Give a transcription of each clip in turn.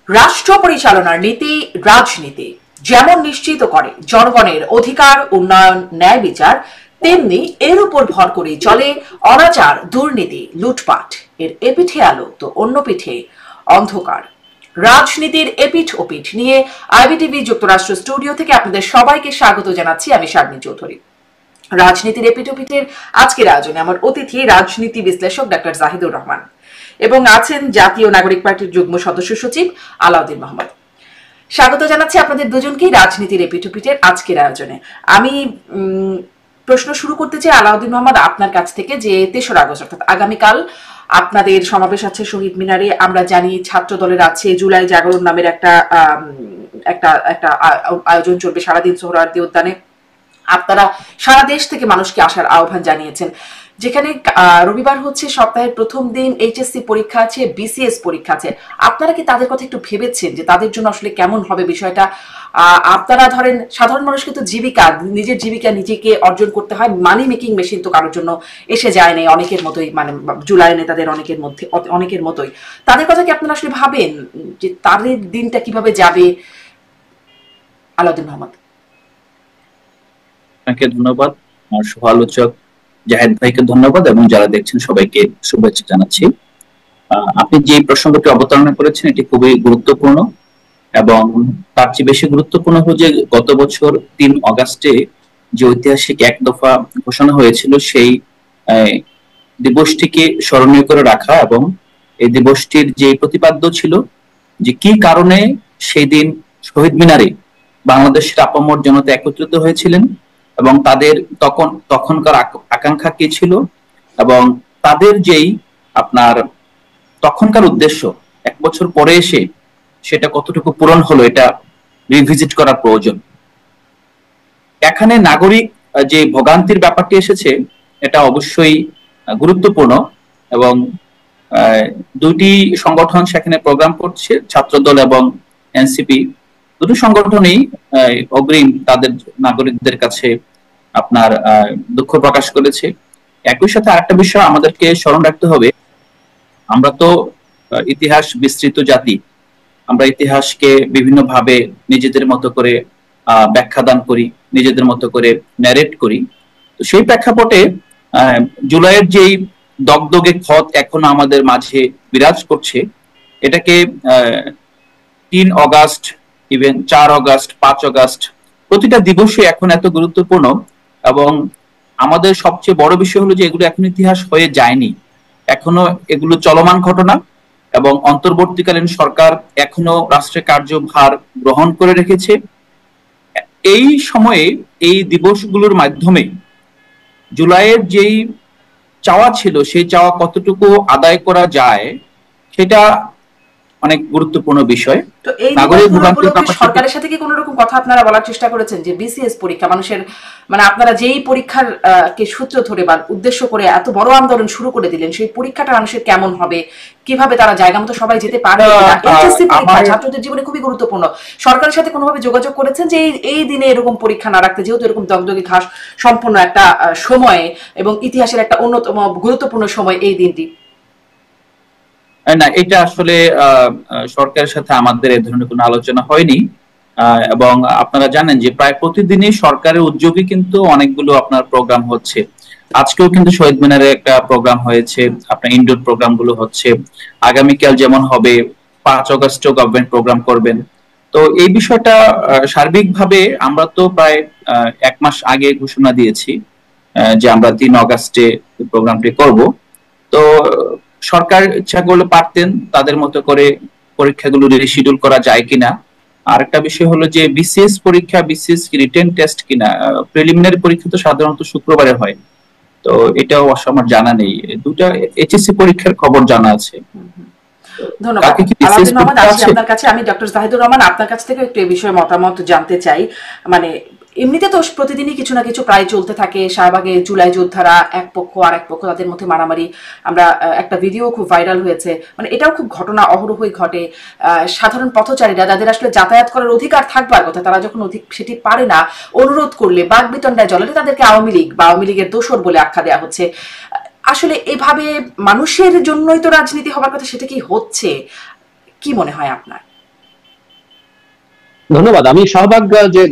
রাষ্ট্র পরিচালনার নীতি রাজনীতি যেমন নিশ্চিত করে জনগণের অধিকার, উন্নয়ন, ন্যায় বিচার, তেমনি এর উপর ভর করে চলে অনাচার, দুর্নীতি, লুটপাট। এর এপিঠে আলো তো অন্য পিঠে অন্ধকার। রাজনীতির এপিঠ ওপিঠ নিয়ে আইবিটিভি যুক্তরাষ্ট্র স্টুডিও থেকে আপনাদের সবাইকে স্বাগত জানাচ্ছি আমি শারমিন চৌধুরী। রাজনীতির এপিঠ ওপিঠের আজকের আয়োজনে আমার অতিথি রাজনীতি বিশ্লেষক ডাক্তার জাহিদুর রহমান এবং আছেন জাতীয় নাগরিক পার্টির যুগ্ম সদস্য সচিব আলাউদ্দিন মোহাম্মদ। স্বাগত জানাচ্ছি আপনাদের দুজনকেই রাজনীতির এপিঠ ওপিঠের আজকের আয়োজনে। আমি প্রশ্ন শুরু করতে চাই আলাউদ্দিন মোহাম্মদ আপনার কাছ থেকে, যে ৩রা আগস্ট অর্থাৎ আগামীকাল আপনাদের সমাবেশ আছে শহীদ মিনারে। আমরা জানি ছাত্র দলের আছে জুলাই জাগরণ নামের একটা আয়োজন চলবে সারাদিন সোহরাওয়ার্দী উদ্যানে। আপনারা সারা দেশ থেকে মানুষকে আসার আহ্বান জানিয়েছেন। যেখানে রবিবার হচ্ছে সপ্তাহের প্রথম দিন, এইচএসসি পরীক্ষা আছে, বিসিএস পরীক্ষা আছে। আপনারা কি তাদের কথা একটু ভেবেছেন যে তাদের জন্য আসলে কেমন হবে বিষয়টা? আপনারা ধরেন সাধারণ মানুষকে তো জীবিকা, নিজের জীবিকা নিজেকে অর্জন করতে হয়, মানি মেকিং মেশিন তো কারোর জন্য এসে যায় নাই অনেকের মতোই, মানে জুলাই নেতাদের অনেকের মতোই। তাদের কথা কি আপনারা আসলে ভাবেন যে তাদের দিনটা কিভাবে যাবে? আলাউদ্দিন মোহাম্মদ। আপনাকে ধন্যবাদ, আমার সহ আলোচক জাহেদ ভাইকে ধন্যবাদ এবং যারা দেখছেন সবাইকে শুভেচ্ছা জানাচ্ছি। আপনি যে প্রসঙ্গটি অবতারণা করেছেন এটি খুবই গুরুত্বপূর্ণ এবং তার চেয়ে বেশি গুরুত্বপূর্ণ হলো যে গত বছর ৩ অগাস্টে যে ঐতিহাসিক এক দফা ঘোষণা হয়েছিল সেই দিবসটিকে স্মরণীয় করে রাখা এবং এই দিবসটির যে প্রতিপাদ্য ছিল যে কি কারণে সেই দিন শহীদ মিনারে বাংলাদেশের আপামর জনতা একত্রিত হয়েছিলেন এবং তাদের তখনকার আকাঙ্ক্ষা কি ছিল এবং তাদের যেই আপনার তখনকার উদ্দেশ্য 1 বছর পরে এসে সেটা কতটুকু পূরণ হলো এটা রিভিজিট করার প্রয়োজন। এখানে নাগরিক যে ভোগান্তির ব্যাপারটি এসেছে এটা অবশ্যই গুরুত্বপূর্ণ এবং দুইটি সংগঠন সেখানে প্রোগ্রাম করছে, ছাত্রদল এবং এনসিপি। দুটো সংগঠনই অগ্রিম তাদের নাগরিকদের কাছে আপনার দুঃখ প্রকাশ করেছে। একই সাথে আরেকটা বিষয় আমাদেরকে স্মরণ রাখতে হবে, আমরা তো ইতিহাস বিস্তৃত জাতি, আমরা ইতিহাসকে বিভিন্ন ভাবে নিজেদের মতো করে ব্যাখ্যা দান করি, নিজেদের মতো করে ন্যারেট করি। তো সেই প্রেক্ষাপটে জুলাইয়ের যেই দগদগে ক্ষত এখনো আমাদের মাঝে বিরাজ করছে, এটাকে ৩ অগাস্ট, ইভেন ৪ অগাস্ট, ৫ অগাস্ট প্রতিটা দিবসই এখন এত গুরুত্বপূর্ণ এবং আমাদের সবচেয়ে বড় বিষয় হলো যে এগুলো এখন ইতিহাস হয়ে যায়নি, এখনো এগুলো চলমান ঘটনা এবং অন্তর্বর্তীকালীন সরকার এখনো রাষ্ট্রের কার্যভার গ্রহণ করে রেখেছে। এই সময়ে এই দিবসগুলোর মাধ্যমে জুলাইয়ের যেই চাওয়া ছিল সেই চাওয়া কতটুকু আদায় করা যায় সেটা অনেক গুরুত্বপূর্ণ বিষয়। তো এই সরকারের সাথে কি কোনো রকম কথা আপনারা বলার চেষ্টা করেছেন যে বিসিএস পরীক্ষা মানুষের, মানে আপনারা যেই পরীক্ষার কে সূত্র ধরে বা উদ্দেশ্য করে এত বড় আন্দোলন শুরু করে দিলেন, সেই পরীক্ষাটা মানুষের কেমন হবে, কিভাবে তারা জায়গা মতো সবাই যেতে পারবে? এইচএসসি পরীক্ষা ছাত্রদের জীবনে খুবই গুরুত্বপূর্ণ। সরকারের সাথে কোনোভাবে যোগাযোগ করেছেন যে এই দিনে এরকম পরীক্ষা না রাখতে, যেহেতু এরকম দগদগে ঘাস সম্পন্ন একটা সময়ে এবং ইতিহাসের একটা অন্যতম গুরুত্বপূর্ণ সময় এই দিনটি? না, এটা আসলে সরকারের সাথে আমাদের এই ধরনের কোনো আলোচনা হয়নি এবং আপনারা জানেন যে প্রায় প্রতিদিনই সরকারের উদ্যোগে কিন্তু অনেকগুলো আপনার প্রোগ্রাম হচ্ছে। আজকেও কিন্তু শহীদ মিনারে একটা প্রোগ্রাম হয়েছে, আপনার ইনডোর প্রোগ্রাম গুলো হচ্ছে। আগামীকাল যেমন হবে ৫ অগস্টেও গভর্নমেন্ট প্রোগ্রাম করবেন। তো এই বিষয়টা সার্বিকভাবে আমরা তো প্রায় 1 মাস আগে ঘোষণা দিয়েছি যে আমরা ৩ অগস্টে প্রোগ্রামটি করব। তো সরকার ইচ্ছা করলে পারতেন তাদের মতো করে পরীক্ষাগুলো রিশিডিউল করা যায় কিনা। আরেকটা বিষয় হলো যে বিসিএস পরীক্ষা, বিসিএস রিটেন টেস্ট কিনা, প্রিলিমিনারি পরীক্ষা তো সাধারণত শুক্রবারে হয়, তো এটাও আমার জানা নেই। দুটা এইচএসসি পরীক্ষার খবর জানা আছে। ধন্যবাদ আলাউদ্দিন মোহাম্মদ। আপনার কাছে আমি ডক্টর জাহিদুর রহমান আপনার কাছ থেকে একটু এই বিষয়ে মতামত জানতে চাই। মানে এমনিতে তো প্রতিদিনই কিছু না কিছু প্রায় চলতে থাকে। শাহবাগে জুলাই যোদ্ধারা এক পক্ষ আর এক পক্ষ, তাদের মধ্যে মারামারি। আমরা একটা ভিডিও খুব ভাইরাল হয়েছে, মানে এটাও খুব ঘটনা অহরহই ঘটে। সাধারণ পথচারীরা যাদের আসলে যাতায়াত করার অধিকার থাকবার কথা, তারা যখন সেটি পারে না, অনুরোধ করলে বাকবিতণ্ডায় জড়ালে তাদেরকে আওয়ামী লীগ বা আওয়ামী লীগের দোসর বলে আখ্যা দেওয়া হচ্ছে। আসলে এভাবে মানুষের জন্যই তো রাজনীতি হবার কথা, সেটা কি হচ্ছে? কি মনে হয় আপনার? ধন্যবাদ। আমি শাহবাগ যে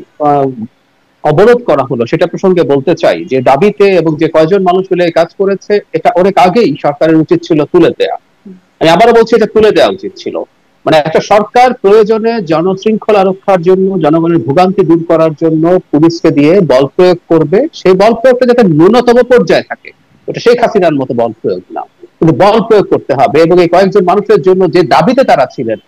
অবরোধ করা হলো সেটা প্রসঙ্গে বলতে চাই যে দাবিতে এবং যে কয়জন মানুষ মিলে কাজ করেছে এটা অনেক আগেই সরকারের উচিত ছিল তুলে দেয়া। আমি আবারও বলছি এটা তুলে দেওয়া উচিত ছিল। মানে একটা সরকার প্রয়োজনে জনশৃঙ্খলা রক্ষার জন্য, জনগণের ভোগান্তি দূর করার জন্য পুলিশকে দিয়ে বল প্রয়োগ করবে, সেই বল প্রয়োগটা যাতে ন্যূনতম পর্যায়ে থাকে। ওটা শেখ হাসিনার মতো বল প্রয়োগ না, কিন্তু বল প্রয়োগ করতে হবে। এবং এই কয়েকজন মানুষের জন্য যে দাবিতে তারা ছিলেন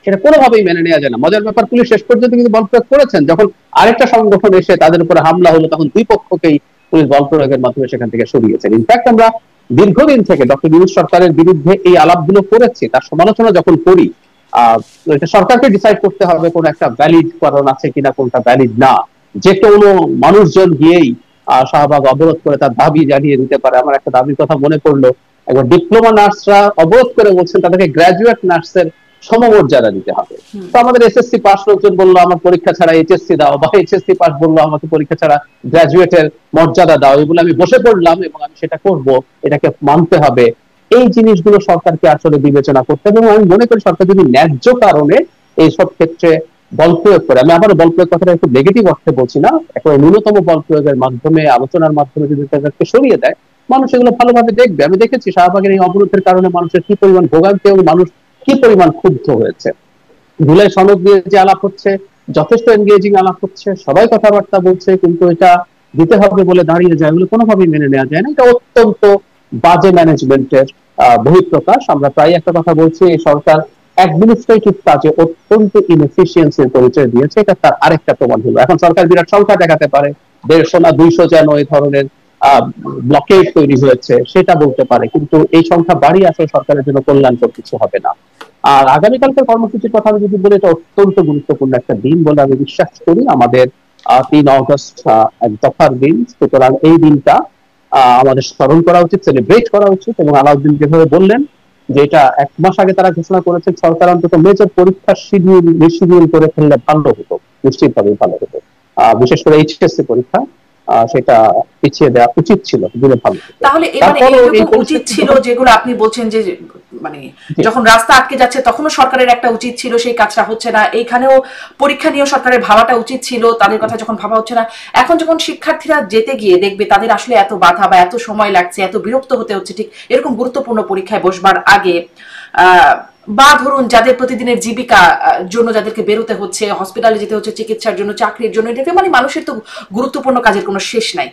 সেটা কোনোভাবেই মেনে নেওয়া যায় না। মজার ব্যাপার, পুলিশ শেষ পর্যন্ত কিন্তু বল প্রয়োগ করেছেন। যখন আরেকটা সংগঠন এসে তাদের উপরে হামলা হলো তখন দুই পক্ষকেই পুলিশ বল প্রয়োগের মাধ্যমে সেখান থেকে সরিয়েছেন। ইনফ্যাক্ট আমরা দীর্ঘদিন থেকে ডক্টর ইউনূস সরকারের বিরুদ্ধে এই আলাপগুলো করেছি, তার সমালোচনা যখন করি এটা সরকারকে ডিসাইড করতে হবে কোন একটা ভ্যালিড কারণ আছে কিনা, কোনটা ভ্যালিড না। যে কোনো মানুষজন গিয়েই শাহবাগ অবরোধ করে তার দাবি জানিয়ে দিতে পারে। আমার একটা দাবির কথা মনে পড়লো, একবার ডিপ্লোমা নার্সরা অবরোধ করে বলছেন তাদেরকে গ্রাজুয়েট নার্সের সমমর্যাদা দিতে হবে। তো আমাদের এসএসসি পাস লোকজন বললো আমার পরীক্ষা ছাড়া এইচএসসি দাও, বা এইচএসসি পাস বললো আমাকে পরীক্ষা ছাড়া গ্রাজুয়েটের মর্যাদা দাও। এগুলো আমি বসে পড়লাম এবং আমি সেটা করব, এটাকে মানতে হবে। এই জিনিসগুলো সরকারকে আসলে বিবেচনা করতে হবে। এবং আমি মনে করি সরকার যদি ন্যায্য কারণে এইসব ক্ষেত্রে বল প্রয়োগ করে, আমি আবার বল প্রয়োগ কথাটা একটু নেগেটিভ অর্থে বলছি না, একটা ন্যূনতম বল প্রয়োগের মাধ্যমে, আলোচনার মাধ্যমে যদি তাদেরকে সরিয়ে দেয়, মানুষ এগুলো ভালোভাবে দেখবে। আমি দেখেছি শাহবাগের এই অবরোধের কারণে মানুষের কি পরিমাণ ভোগান্তি এবং মানুষ কি পরিমাণ ক্ষুব্ধ হয়েছে। জুলাই সনদ নিয়ে যে আলাপ হচ্ছে, যথেষ্ট এনগেজিং আলাপ হচ্ছে, সবাই কথাবার্তা বলছে, কিন্তু এটা দিতে হবে বলে দাঁড়িয়ে যায়, এগুলো কোনোভাবেই মেনে নেওয়া যায় না। এটা অত্যন্ত বাজে ম্যানেজমেন্টের বহিঃপ্রকাশ। আমরা প্রায় একটা কথা বলছি, এই সরকার অ্যাডমিনিস্ট্রেটিভ কাজে অত্যন্ত ইনএফিসিয়েন্সির পরিচয় দিয়েছে। এটা তার আরেকটা প্রমাণ হলো। এখন সরকার বিরাট সংখ্যা দেখাতে পারে, 150 না 200 যেন এই ধরনের ব্লকেজ তৈরি হয়েছে সেটা বলতে পারে, কিন্তু এই সংখ্যা বাড়িয়ে আসলে সরকারের জন্য কল্যাণকর কিছু হবে না। আর আগামীকালকের কর্মসূচির কথা আমি যদি বলি, এটা অত্যন্ত গুরুত্বপূর্ণ একটা দিন বলে আমি বিশ্বাস করি। আমাদের 3 অগস্ট এক দফার দিন, সুতরাং এই দিনটা আমাদের স্মরণ করা উচিত, সেলিব্রেট করা উচিত। এবং আলাউদ্দিন যেভাবে বললেন যে এটা 1 মাস আগে তারা ঘোষণা করেছে, সরকার অন্তত মেজর পরীক্ষার শিডিউল করে ফেললে ভালো হতো, নিশ্চিতভাবেই ভালো হতো। বিশেষ করে এইচএসসি পরীক্ষা সেটা পিছিয়ে দেওয়া উচিত ছিল, দিলে ভালো হতো। তাহলে এরকম উচিত ছিল যেগুলো আপনি বলছেন যে মানে যখন রাস্তা আটকে যাচ্ছে তখনও সরকারের একটা উচিত ছিল, সেই কাজটা হচ্ছে না। এইখানেও পরীক্ষা নিয়েও সরকারের ভাবাটা উচিত ছিল, তাদের কথা যখন ভাবা হচ্ছে না। এখন যখন শিক্ষার্থীরা যেতে গিয়ে দেখবে তাদের আসলে এত বাধা বা এত সময় লাগছে, এত বিরক্ত হতে হচ্ছে ঠিক এরকম গুরুত্বপূর্ণ পরীক্ষায় বসবার আগে, বা ধরুন যাদের প্রতিদিনের জীবিকা জন্য যাদেরকে বেরোতে হচ্ছে, হসপিটালে যেতে হচ্ছে চিকিৎসার জন্য, চাকরির জন্য, এটা মানে মানুষের তো গুরুত্বপূর্ণ কাজের কোনো শেষ নাই।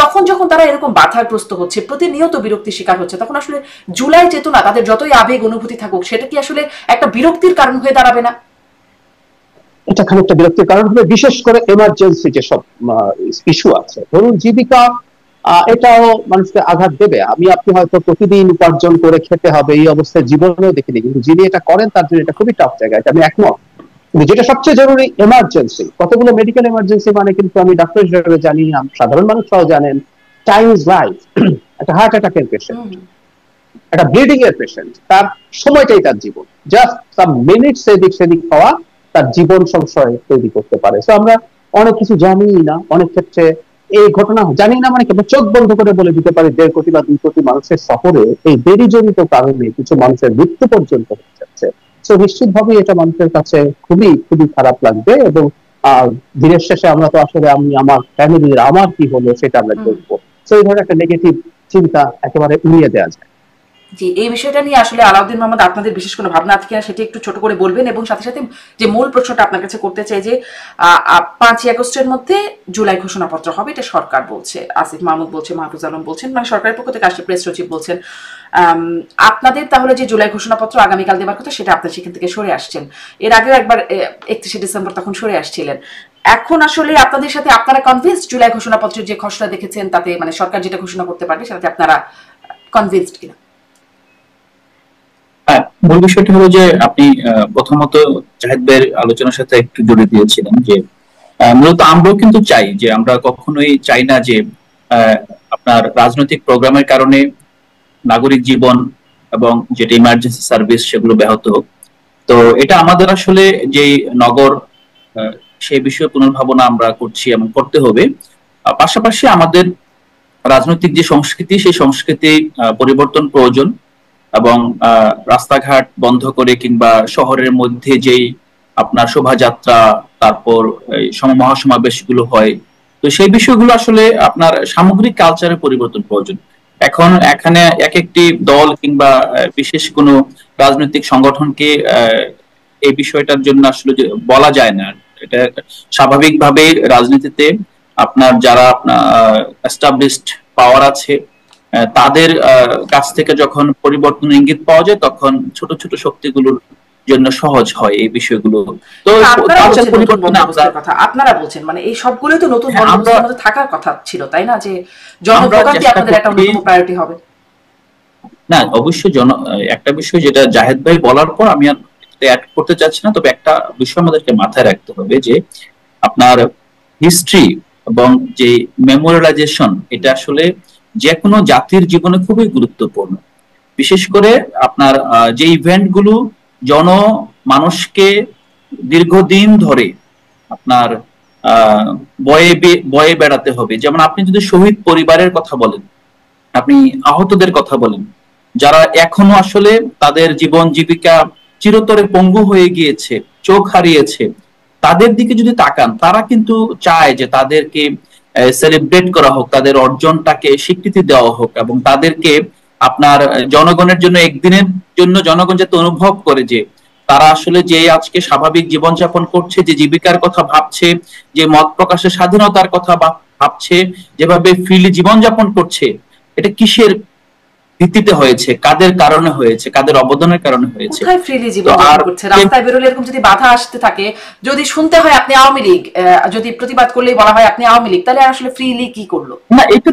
তখন যখন তারা এরকম বাধাগ্রস্ত হচ্ছে, প্রতিনিয়ত বিরক্তির শিকার হচ্ছে, তখন আসলে জুলাই চেতনা, তাদের যতই আবেগ অনুভূতি থাকুক, সেটা কি আসলে একটা বিরক্তির কারণ হয়ে দাঁড়াবে না? এটা খানিকটা বিরক্তির কারণ হবে, বিশেষ করে এমার্জেন্সি যেসব ইস্যু আছে, ধরুন জীবিকা, এটাও মানুষকে আঘাত দেবে। আমি আপনি হয়তো প্রতিদিন উপার্জন করে খেতে হবে এই অবস্থায় জীবনেও দেখিনি, কিন্তু যিনি এটা করেন তার জন্য এটা খুবই টাফ জায়গা, এটা আমি একমত। কিন্তু যেটা সবচেয়ে জরুরি, এমার্জেন্সি, কতগুলো মেডিকেল এমার্জেন্সি মানে কিন্তু আমি ডাক্তার হিসেবে জানি, সাধারণ মানুষরাও জানেন, টাইম ইজ লাইফ। একটা হার্ট অ্যাটাকের পেশেন্ট, একটা ব্লিডিং এর পেশেন্ট, তার সময়টাই তার জীবন। জাস্ট সাম মিনিটস এদিক সেদিক হওয়া তার জীবন সংশয় তৈরি করতে পারে। তো আমরা অনেক কিছু জানি না, অনেক ক্ষেত্রে এই ঘটনা জানি না, মানে চোখ বন্ধ করে বলে দিতে পারি 1.5 কোটি বা 2 কোটি মানুষের শহরে এই দেরিজনিত কারণে কিছু মানুষের মৃত্যু পর্যন্ত হয়ে যাচ্ছে। তো নিশ্চিতভাবেই এটা মানুষের কাছে খুবই খুবই খারাপ লাগবে। এবং দিনের শেষে আমরা তো আসলে আমি আমার ফ্যামিলির আমার কি হলো সেটা আমরা দেখবো। তো এই ধরনের একটা নেগেটিভ চিন্তা একেবারে উড়িয়ে দেওয়া যায়। জি, এই বিষয়টা নিয়ে আসলে আলাউদ্দিন মোহাম্মদ আপনাদের বিশেষ কোনো ভাবনা আছে কিনা সেটা একটু ছোট করে বলবেন। এবং সাথে সাথে যে মূল প্রশ্নটা আপনার কাছে করতে চাই যে 5 আগস্টের মধ্যে জুলাই ঘোষণাপত্র হবে, এটা সরকার বলছে, আসিফ মাহমুদ বলছে, মাহফুজ আলম বলছেন, মানে সরকারের পক্ষ থেকে আসলে প্রেস সচিব বলছেন। আপনাদের তাহলে যে জুলাই ঘোষণাপত্র আগামীকাল দেওয়ার কথা, সেটা আপনার সেখান থেকে সরে আসছেন। এর আগেও একবার 31শে ডিসেম্বর তখন সরে আসছিলেন। এখন আসলে আপনাদের সাথে আপনারা কনভিন্সড জুলাই ঘোষণাপত্রের যে খসড়া দেখেছেন তাতে, মানে সরকার যেটা ঘোষণা করতে পারবে সেটাতে আপনারা কনভিন্সড কিনা? হ্যাঁ, মূল বিষয়টি হলো যে আপনি প্রথমত জাহিদ ভাইয়ের আলোচনার সাথে একটু জুড়ে দিয়েছিলেন যে মূলত আমরাও কিন্তু চাই যে, আমরা কখনোই চাই না যে আপনার রাজনৈতিক প্রোগ্রামের কারণে নাগরিক জীবন এবং যেটা ইমার্জেন্সি সার্ভিস সেগুলো ব্যাহত হোক। তো এটা আমাদের আসলে যে নগর, সেই বিষয়ে পুনর্ভাবনা আমরা করছি এবং করতে হবে। পাশাপাশি আমাদের রাজনৈতিক যে সংস্কৃতি, সেই সংস্কৃতি পরিবর্তন প্রয়োজন। এবং রাস্তাঘাট বন্ধ করে কিংবা শহরের মধ্যে যেই আপনার শোভাযাত্রা তারপর মহাসমাবেশগুলো হয়। তো সেই বিষয়গুলো আসলে আপনার সামগ্রিক কালচারের পরিবর্তন প্রয়োজন। এখন এখানে এক একটি দল কিংবা বিশেষ কোনো রাজনৈতিক সংগঠনকে এই বিষয়টার জন্য আসলে বলা যায় না। এটা স্বাভাবিকভাবে রাজনীতিতে আপনার যারা আপনার এস্টাবলিশড পাওয়ার আছে তাদের কাছ থেকে যখন পরিবর্তন ইঙ্গিত পাওয়া যায় তখন ছোট ছোট শক্তিগুলোর জন্য সহজ হয় এই বিষয়গুলো। তো আপনারা বলছেন মানে এই সবগুলোই তো নতুন বন্দোবস্তের মধ্যে থাকার কথা ছিল, তাই না? যে জনপ্রগতি আপনাদের একটা অন্যতম প্রায়োরিটি হবে। না, অবশ্যই একটা বিষয় যেটা জাহেদ ভাই বলার পর আমি অ্যাড করতে চাচ্ছি না, তবে একটা বিষয় আমাদেরকে মাথায় রাখতে হবে যে আপনার হিস্ট্রি এবং যে মেমোরিয়ালাইজেশন এটা আসলে যে কোনো জাতির জীবনে খুবই গুরুত্বপূর্ণ। বিশেষ করে আপনার যে ইভেন্ট গুলো মানুষকে দীর্ঘদিন ধরে আপনার বয়ে বেড়াতে হবে। যেমন আপনি যদি শহীদ পরিবারের কথা বলেন, আপনি আহতদের কথা বলেন, যারা এখনো আসলে তাদের জীবন জীবিকা চিরতরে পঙ্গু হয়ে গিয়েছে, চোখ হারিয়েছে, তাদের দিকে যদি তাকান, তারা কিন্তু চায় যে তাদেরকে সেলিব্রেট করা হোক, তাদের অর্জনটাকে স্বীকৃতি দেওয়া হোক, এবং তাদেরকে আপনার জনগণের জন্য একদিনের জন্য জনগণ যাতে অনুভব করে যে তারা আসলে যে আজকে স্বাভাবিক জীবনযাপন করছে, যে জীবিকার কথা ভাবছে, যে মত প্রকাশের স্বাধীনতার কথা ভাবছে, যেভাবে ফ্রিলি জীবনযাপন করছে, এটা কিসের ভিত্তিতে হয়েছে, কাদের কারণে হয়েছে, কাদের অবদানের কারণে হয়েছে। কোথায় ফ্রিলি জীবনযাপন করছে? রাস্তায় বেরোলে এরকম যদি বাধা আসতে থাকে, যদি শুনতে হয় আপনি আওয়ামী লীগ, যদি প্রতিবাদ করলেই বলা হয় আপনি আওয়ামী লীগ, তাহলে আসলে ফ্রিলি কি করলো? না, এটা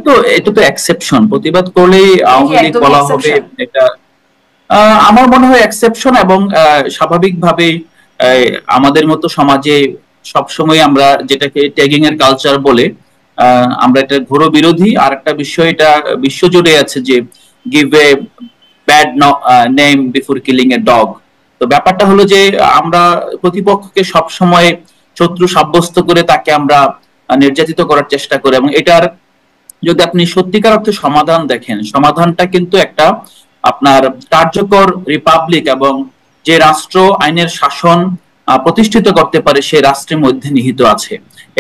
তো এক্সেপশন। প্রতিবাদ করলেই আওয়ামী লীগ বলা হবে, এটা আমার মনে হয় এক্সেপশন। এবং স্বাভাবিকভাবে আমাদের মতো সমাজে সবসময় আমরা যেটাকে ট্যাগিং এর কালচার বলে, আমরা এটা ঘোর বিরোধী। আর একটা বিষয় এটা বিশ্বজুড়ে আছে যে give a bad name before killing a dog। তো ব্যাপারটা হলো যে আমরা প্রতিপক্ষকে সবসময় শত্রু সাব্যস্ত করে তাকে আমরা নির্যাতিত করার চেষ্টা করি, এবং এটার যদি আপনি সত্যিকার অর্থে সমাধান দেখেন, সমাধানটা কিন্তু একটা আপনার কার্যকর রিপাবলিক এবং যে রাষ্ট্র আইনের শাসন প্রতিষ্ঠিত করতে পারে সেই রাষ্ট্রের মধ্যে নিহিত আছে।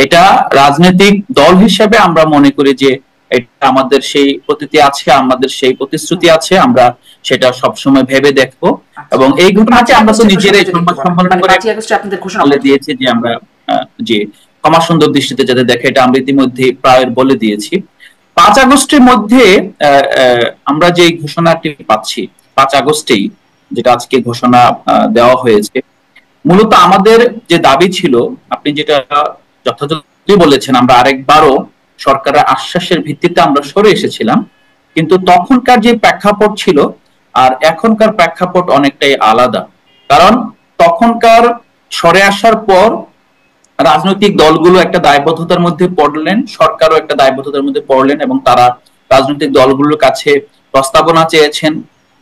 এটা রাজনৈতিক দল হিসেবে আমরা মনে করি যে এটা আমাদের সেই প্রতীতি আছে, আমাদের সেই প্রতিশ্রুতি আছে, আমরা সেটা সবসময় ভেবে দেখবো। এবং এই ঘটনাকে আমরা তো নিজেরাই সংবাদ সম্মেলন করে বলে দিয়েছি যে আমরা যে ক্ষমা সুন্দর দৃষ্টিতে যাতে দেখে, এটা আমরা ইতিমধ্যে প্রায় বলে দিয়েছি। 5 আগস্টের মধ্যে আমরা যে ঘোষণাটি পাচ্ছি, 5 আগস্টেই যেটা আজকে ঘোষণা দেওয়া হয়েছে, মূলত আমাদের যে দাবি ছিল, আপনি যেটা যথাযথ বলেছেন, আমরা আরেকবারও সরকারের আশ্বাসের ভিত্তিতে আমরা সরে এসেছিলাম, কিন্তু তখনকার যে প্রেক্ষাপট ছিল আর এখনকার প্রেক্ষাপট অনেকটাই আলাদা। কারণ তখনকার সরে আসার পর রাজনৈতিক দলগুলো একটা দায়বদ্ধতার মধ্যে পড়লেন, সরকারও একটা দায়বদ্ধতার মধ্যে পড়লেন, এবং তারা রাজনৈতিক দলগুলোর কাছে প্রস্তাবনা চেয়েছেন,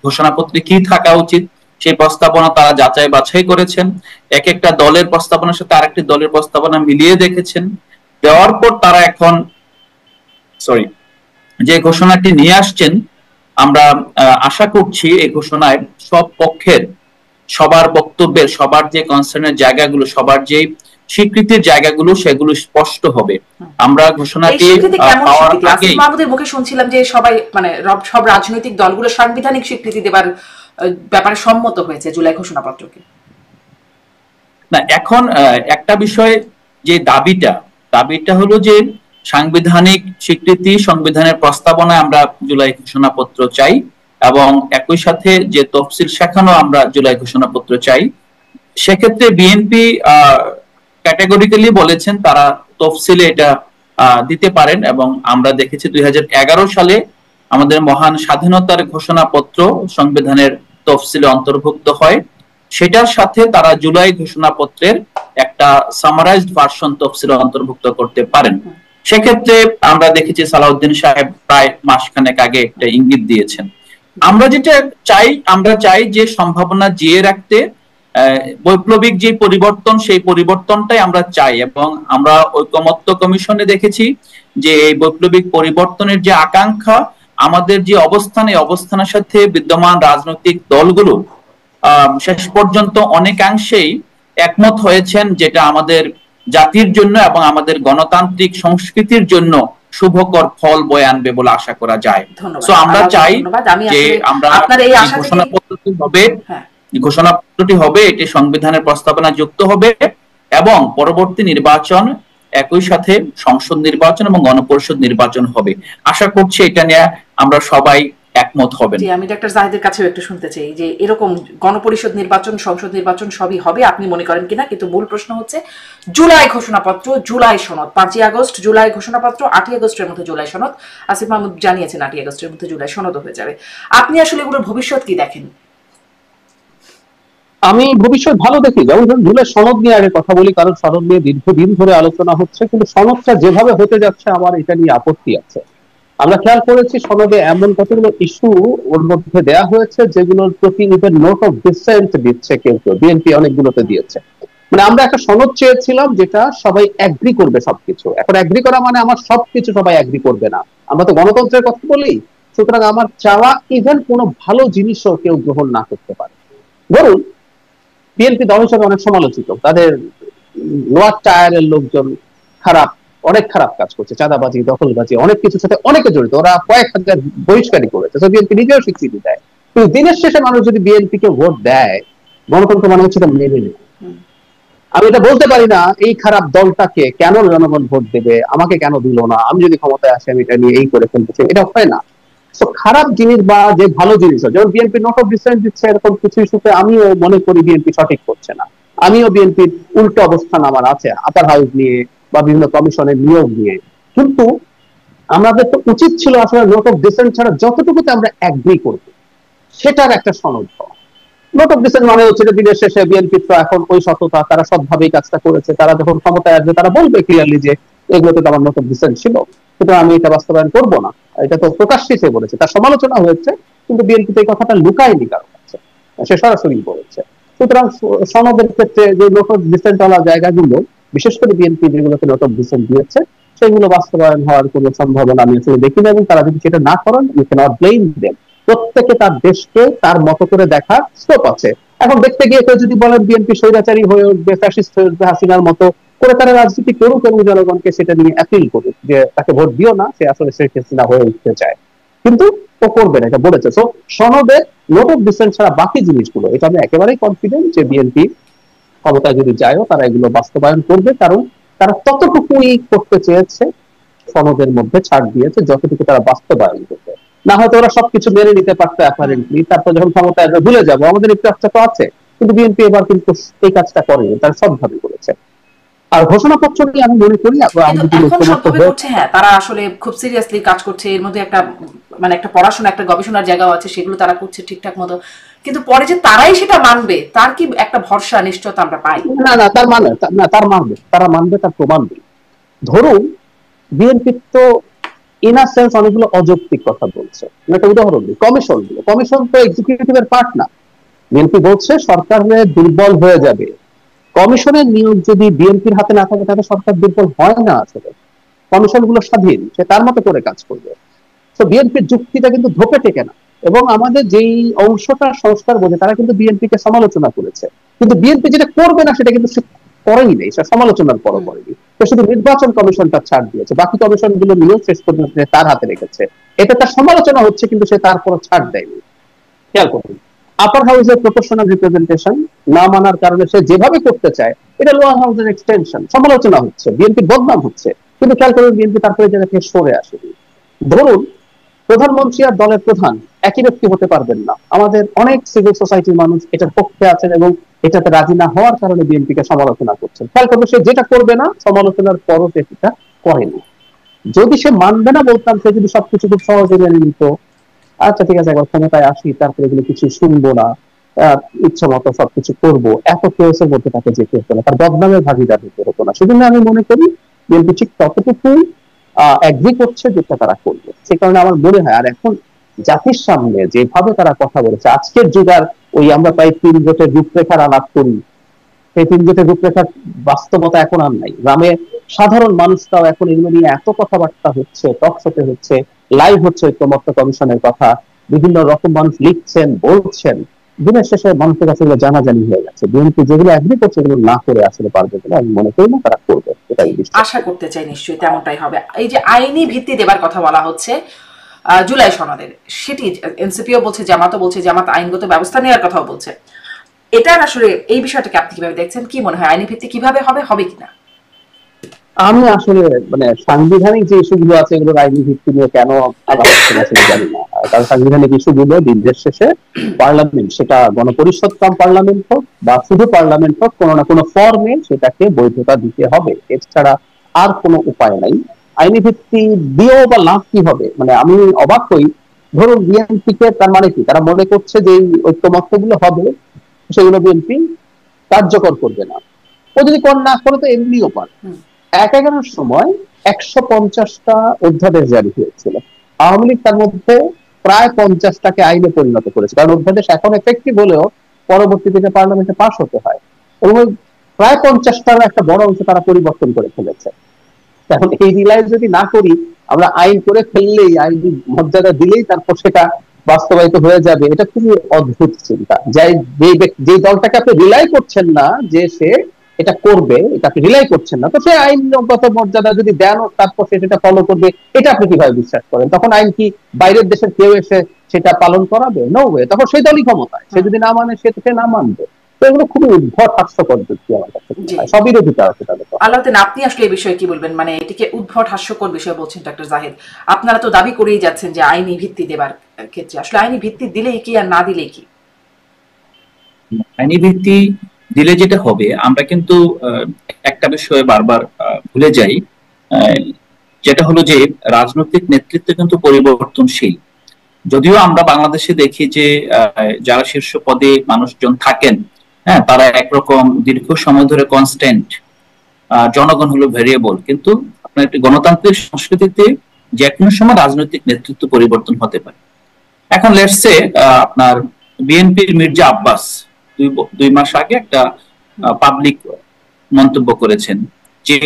ঘোষণাপত্রে কি থাকা উচিত সেই প্রস্তাবনা তারা যাচাই বাছাই করেছেন, এক একটা দলের প্রস্তাবনার সাথে আরেকটি দলের প্রস্তাবনা মিলিয়ে দেখেছেন। দেওয়ার পর তারা এখন যে ঘোষণাটি নিয়ে আসছেন, আমরা আশা করছি এই ঘোষণায় সব পক্ষের, সবার বক্তব্যের, সবার যে কনসার্নের জায়গাগুলো, সবার যে স্বীকৃতির জায়গাগুলো, সেগুলো স্পষ্ট হবে। আমরা ঘোষণাটি পাওয়ার আগেই মাহমুদের মুখে শুনছিলাম যে সবাই মানে সব রাজনৈতিক দলগুলো সাংবিধানিক স্বীকৃতি দেবার ব্যাপারে সম্মত হয়েছে জুলাই ঘোষণাপত্রকে। না, এখন একটা বিষয়, যে দাবিটা হলো যে সাংবিধানিক স্বীকৃতি, সংবিধানের প্রস্তাবনায় আমরা জুলাই ঘোষণাপত্র চাই, এবং একই সাথে যে তফসিল শেখানো আমরা জুলাই ঘোষণাপত্র চাই। সেক্ষেত্রে বিএনপি ক্যাটেগরিক্যালি বলেছেন তারা তফসিলে এটা দিতে পারেন, এবং আমরা দেখেছি 2011 সালে আমাদের মহান স্বাধীনতার ঘোষণাপত্র সংবিধানের তফসিলে অন্তর্ভুক্ত হয়। সেটার সাথে তারা জুলাই ঘোষণাপত্রের একটা সামারাইজড ভার্সন তফসিলে অন্তর্ভুক্ত করতে পারেন। সেক্ষেত্রে আমরা দেখেছি সালাউদ্দিন সাহেব প্রায় মাসখানেক আগে একটা ইঙ্গিত দিয়েছেন। আমরা যেটা চাই, আমরা চাই যে সম্ভাবনা জিয়ে রাখতে বৈপ্লবিক যে পরিবর্তন, সেই পরিবর্তনটাই আমরা চাই, এবং আমরা ঐকমত্য কমিশনে দেখেছি যে এই বৈপ্লবিক পরিবর্তনের যে আকাঙ্ক্ষা, আমাদের যে অবস্থান, এই অবস্থানের সাথে বিদ্যমান রাজনৈতিক দলগুলো শেষ পর্যন্ত অনেকাংশেই একমত হয়েছেন, যেটা আমাদের জাতির জন্য এবং আমাদের গণতান্ত্রিক সংস্কৃতির জন্য শুভকর ফল বয়ে আনবে বলে আশা করা যায়। ধন্যবাদ। সো আমরা চাই আমি যে আসলে আমরা আপনার এই আশা থেকে ঘোষণাপত্রটি হবে, হ্যাঁ ঘোষণাপত্রটি হবে, এটি সংবিধানের প্রস্তাবনা যুক্ত হবে এবং পরবর্তী নির্বাচন একই সাথে সংসদ নির্বাচন এবং গণপরিষদ নির্বাচন হবে। আশা করছি এটা নিয়ে আমরা সবাই একমত হবেন। জি, আমি ডাক্তার জাহিদের কাছেও একটু শুনতে চাই যে এরকম গণপরিষদ নির্বাচন, সংসদ নির্বাচন সবই হবে আপনি মনে করেন কিনা, কিন্তু মূল প্রশ্ন হচ্ছে জুলাই ঘোষণাপত্র, জুলাই সনদ, 5ই আগস্ট জুলাই ঘোষণাপত্র, 8ই আগস্টের মধ্যে জুলাই সনদ, আসিফ মাহমুদ জানিয়েছেন 8ই আগস্টের মধ্যে জুলাই সনদও হয়ে যাবে। আপনি আসলে এগুলোর ভবিষ্যৎ কি দেখেন? আমি ভবিষ্যৎ ভালো দেখি। যেমন ধরুন জুলাই সনদ নিয়ে আগে কথা বলি, কারণ সনদ নিয়ে দীর্ঘদিন ধরে আলোচনা হচ্ছে, কিন্তু সনদটা যেভাবে হতে যাচ্ছে আমার এটা নিয়ে আপত্তি আছে। আমরা খেয়াল করেছি সনদে এমন কতগুলো ইস্যু ওর মধ্যে দেয়া হয়েছে যেগুলোর প্রতি ইভেন নোট অফ ডিসেন্ট দিচ্ছে কেউ কেউ, বিএনপি অনেকগুলোতে দিয়েছে। মানে আমরা একটা সনদ চেয়েছিলাম যেটা সবাই এগ্রি করবে সবকিছু। এখন এগ্রি করা মানে আমার সবকিছু সবাই এগ্রি করবে না, আমরা তো গণতন্ত্রের কথা বলি। সুতরাং আমার চাওয়া ইভেন কোনো ভালো জিনিসও কেউ গ্রহণ না করতে পারে। ধরুন বিএনপি দল হিসেবে অনেক সমালোচিত, তাদের লোয়ার টায়ারের লোকজন খারাপ, অনেক খারাপ কাজ করছে, চাঁদাবাজি, দখলবাজি, অনেক কিছুর সাথে অনেকে জড়িত, ওরা কয়েক হাজার বহিষ্কারই করেছে, তো বিএনপি নিজেও স্বীকৃতি দেয়। কিন্তু দিনের শেষে মানুষ যদি বিএনপি কে ভোট দেয়, গণতন্ত্র মানে হচ্ছে মেনে নেয়। আমি এটা বলতে পারি না এই খারাপ দলটাকে কেন জনগণ ভোট দেবে, আমাকে কেন দিল না, আমি যদি ক্ষমতায় আসি আমি এটা নিয়ে এই করে ফেলতে চাই, এটা হয় না। তো খারাপ জিনিস বা যে ভালো জিনিস, যেমন বিএনপি নোট অফ ডিসেন্ট দিচ্ছে, এরকম কিছু ইস্যুতে আমিও মনে করি বিএনপি সঠিক করছে না, আমিও বিএনপির উল্টো অবস্থান আমার আছে আপার হাউস নিয়ে বা বিভিন্ন কমিশনের নিয়োগ নিয়ে। কিন্তু আমাদের তো উচিত ছিল আসলে নোট অফ ডিসেন্ট ছাড়া যতটুকুতে আমরা এগ্রি করবো সেটার একটা সনদ হওয়া। নোট অফ ডিসেন্ট মানে হচ্ছে যে দিনের শেষে বিএনপি তো এখন ওই সততা, তারা সৎভাবেই কাজটা করেছে, তারা যখন ক্ষমতায় আসবে তারা বলবে ক্লিয়ারলি যে এগুলোতে তো আমার নোট অফ ডিসেন্ট ছিল, সুতরাং আমি এটা বাস্তবায়ন করবো না। এটা তো প্রকাশ্যে সে বলেছে, তার সমালোচনা হয়েছে, কিন্তু বিএনপি তো এই কথাটা লুকায়নি কারো কাছে, সে সরাসরি বলেছে। সুতরাং সনদের ক্ষেত্রে যে নোট অফ ডিসেন্ট ওয়ালা জায়গাগুলো, বিশেষ করে বিএনপি যেগুলোতে নোট অফ ডিসেন্ট দিয়েছে, সেগুলো বাস্তবায়ন হওয়ার কোনো সম্ভাবনা আমি আসলে দেখি না, এবং তারা যদি সেটা না করেন ইউ ক্যানট ব্লেম দেম। প্রত্যেকে তার দেশকে তার মতো করে দেখার স্কোপ আছে। এখন দেখতে গিয়ে কেউ যদি বলেন বিএনপি স্বৈরাচারী হয়ে উঠবে, ফ্যাসিস্ট হয়ে উঠবে, হাসিনার মতো করে তারা রাজনীতি করুক এবং জনগণকে সেটা নিয়ে অ্যাপিল করুক যে তাকে ভোট দিও না, সে আসলে শেখ হাসিনা হয়ে উঠতে চায়, কিন্তু ও করবে না, এটা বলেছে। তো সনদে নোট অফ ডিসেন্ট ছাড়া বাকি জিনিসগুলো, এটা আমি একেবারেই কনফিডেন্ট যে বিএনপি ক্ষমতায় যদি যায়ও তারা এগুলো বাস্তবায়ন করবে, কারণ তারা ততটুকুই করতে চেয়েছে, সনদের মধ্যে ছাড় দিয়েছে যতটুকু তারা বাস্তবায়ন করবে। না হয়তো ওরা সবকিছু মেনে নিতে পারতো অ্যাপারেন্টলি, তারপর যখন ক্ষমতায় আসবে ভুলে যাবো, আমাদের একটু আস্থা তো আছে। কিন্তু বিএনপি এবার কিন্তু এই কাজটা করেনি, তারা সবভাবে করেছে। আর ঘোষণাপত্র নিয়ে আমি মনে করি হ্যাঁ তারা আসলে খুব সিরিয়াসলি কাজ করছে, এর মধ্যে একটা মানে একটা পড়াশোনা, একটা গবেষণার জায়গাও আছে, সেগুলো তারা করছে ঠিকঠাক মতো, কিন্তু পরে যে তারাই সেটা মানবে তার কি একটা ভরসা নিশ্চয়তা আমরা পাই না। না তার মানে না, তারা মানবে, তার প্রমাণ নেই। ধরুন বিএনপি তো ইনার সেন্স অনেকগুলো অযৌক্তিক কথা বলছে। একটা উদাহরণ দিই, কমিশন তো এক্সিকিউটিভের পার্ট না। বিএনপি বলছে সরকারের দুর্বল হয়ে যাবে, কমিশনের নিয়োগ যদি বিএনপির হাতে না থাকে তাহলে সরকার দুর্বল হয় না। আসলে কমিশন গুলো স্বাধীন, সে তার মতো করে কাজ করবে। তো বিএনপির যুক্তিটা কিন্তু ধোপে টেকে না। এবং আমাদের যেই অংশটা সংস্কার বোঝে তারা কিন্তু বিএনপি কে সমালোচনা করেছে, কিন্তু বিএনপি যেটা করবে না সেটা কিন্তু করেই নেই, সেটা সমালোচনার পরও করেনি। তো শুধু নির্বাচন কমিশনটা ছাড় দিয়েছে, বাকি কমিশন গুলো নিয়েও শেষ পর্যন্ত তার হাতে রেখেছে। এটা তার সমালোচনা হচ্ছে, কিন্তু সে তারপরও ছাড় দেয়নি। খেয়াল করুন, আপার হাউসের প্রপোর্শনাল রিপ্রেজেন্টেশন না মানার কারণে সে যেভাবে করতে চায়, এটা লোয়ার হাউসের এক্সটেনশন, সমালোচনা হচ্ছে, বিএনপির বদনাম হচ্ছে, কিন্তু খেয়াল করুন বিএনপি তারপরে জায়গা থেকে সরে আসেনি। ধরুন প্রধানমন্ত্রী আর দলের প্রধান একই ব্যক্তি হতে পারবেন না, আমাদের অনেক সিভিল সোসাইটির মানুষ এটার পক্ষে আছেন এবং এটাতে রাজি না হওয়ার কারণে বিএনপিকে সমালোচনা করছেন। খেয়াল করবে সে যেটা করবে না সমালোচনার পরও সেটা করেনি। যদি সে মানবে না বলতাম, সে যদি সবকিছু খুব সহজে মেনে নিত, আচ্ছা ঠিক আছে একবার ক্ষমতায় আসি, তারপরে এগুলো কিছু শুনবো না, ইচ্ছা মতো সবকিছু করবো, এত কেসের মধ্যে তাকে যেতে হতো না, তার বদনামের ভাগিদার হতে হতো না। সেজন্য আমি মনে করি বিএনপি ঠিক ততটুকুই এগ্রি করছে যেটা তারা করবে। সে কারণে আমার মনে হয়, আর এখন জাতির সামনে যেভাবে তারা কথা বলেছে, আজকের যুগার ওই আমরা প্রায় 3 জোটের রূপরেখার আলাপ করি, সেই 3 জোটের রূপরেখার বাস্তবতা এখন আর নাই। গ্রামে সাধারণ মানুষরাও এখন এগুলো নিয়ে এত কথাবার্তা হচ্ছে, টকশোতে হচ্ছে, লাইভ হচ্ছে ঐক্যমত্য কমিশনের কথা, বিভিন্ন রকম মানুষ লিখছেন, বলছেন। দিনের শেষে মানুষের কাছে এগুলো জানাজানি হয়ে গেছে। বিএনপি যেগুলো এগ্রি করছে এগুলো না করে আসলে পারবে বলে আমি মনে করি না তারা করবে, এটাই আশা করতে চাই নিশ্চয়ই তেমনটাই হবে। এই যে আইনি ভিত্তি দেবার কথা বলা হচ্ছে জুলাই সনদের, সেটি এনসিপিও বলছে, জামাতও বলছে, জামাত আইনগত ব্যবস্থা নেওয়ার কথাও বলছে। এটার আসলে এই বিষয়টাকে আপনি কিভাবে দেখছেন? কি মনে হয় আইনি ভিত্তি কিভাবে হবে, হবে কিনা? আমি আসলে মানে সাংবিধানিক যে ইস্যুগুলো আছে এগুলোর আইনি ভিত্তি নিয়ে কেন আলাপ হচ্ছে না সেটা জানি না। কারণ সাংবিধানিক ইস্যুগুলো দিনের শেষে পার্লামেন্ট, সেটা গণপরিষদ কাম পার্লামেন্ট হোক বা শুধু পার্লামেন্ট হোক, কোনো না কোনো ফর্মে সেটাকে বৈধতা দিতে হবে, এছাড়া আর কোনো উপায় নাই। আইনি ভিত্তি দিয়েও বা লাভ কি হবে? মানে আমি অবাক হই, ধরুন বিএনপি কে, তার মানে কি তারা মনে করছে যে এই ঐক্যমত্যগুলো হবে সেগুলো বিএনপি কার্যকর করবে না। ও যদি না করে তো এমনিও পারে। 11 সময় 150টা অধ্যাদেশ জারি হয়েছিল, আওয়ামী লীগ তার মধ্যে প্রায় 50টাকে আইনে পরিণত করেছে, কারণ অধ্যাদেশ এখন এফেক্টিভ হলেও পরবর্তীতে পার্লামেন্টে পাশ হতে হয়, এবং প্রায় 50টার একটা বড় অংশ তারা পরিবর্তন করে ফেলেছে। এখন এই রিলাইজ যদি না করি, আমরা আইন করে ফেললেই, আইন মর্যাদা দিলেই তারপর সেটা বাস্তবায়িত হয়ে যাবে, এটা খুবই অদ্ভুত চিন্তা। যে দলটাকে আপনি রিলাই করছেন না যে সে এটা করবে, এটা আপনি রিলাই করছেন না, তো সে আইনগত মর্যাদা যদি দেন তারপর সে সেটা ফলো করবে, এটা আপনি কিভাবে বিশ্বাস করেন? তখন আইন কি বাইরের দেশের কেউ এসে সেটা পালন করাবে? নো ওয়ে, তখন সেই দলই ক্ষমতায়, সে যদি না মানে সে না মানবে। তো এগুলো খুবই উদ্ভট হাস্যকর যুক্তি আমার কাছে, সব বিরোধিতা আছে তাদের। আলাউদ্দিন, আপনি আসলে এই বিষয়ে কি বলবেন? মানে এটিকে উদ্ভট হাস্যকর বিষয় বলছেন ডক্টর জাহিদ। আপনারা তো দাবি করেই যাচ্ছেন যে আইনি ভিত্তি দেবার ক্ষেত্রে আসলে আইনি ভিত্তি দিলেই কি আর না দিলেই কি? আইনি ভিত্তি দিলে যেটা হবে, আমরা কিন্তু একটা বিষয়ে বারবার ভুলে যাই, যেটা হলো যে রাজনৈতিক নেতৃত্ব কিন্তু পরিবর্তনশীল। যদিও আমরা বাংলাদেশে দেখি যে যারা শীর্ষ পদে মানুষজন থাকেন, হ্যাঁ, তারা একরকম দীর্ঘ সময় ধরে কনস্ট্যান্ট, জনগণ হলো ভেরিয়েবল, কিন্তু আপনার একটি গণতান্ত্রিক সংস্কৃতিতে যে কোনো সময় রাজনৈতিক নেতৃত্ব পরিবর্তন হতে পারে। এখন লেটস সে আপনার বিএনপির মির্জা আব্বাস 2 মাস আগে একটা পাবলিক মন্তব্য করেছেন যে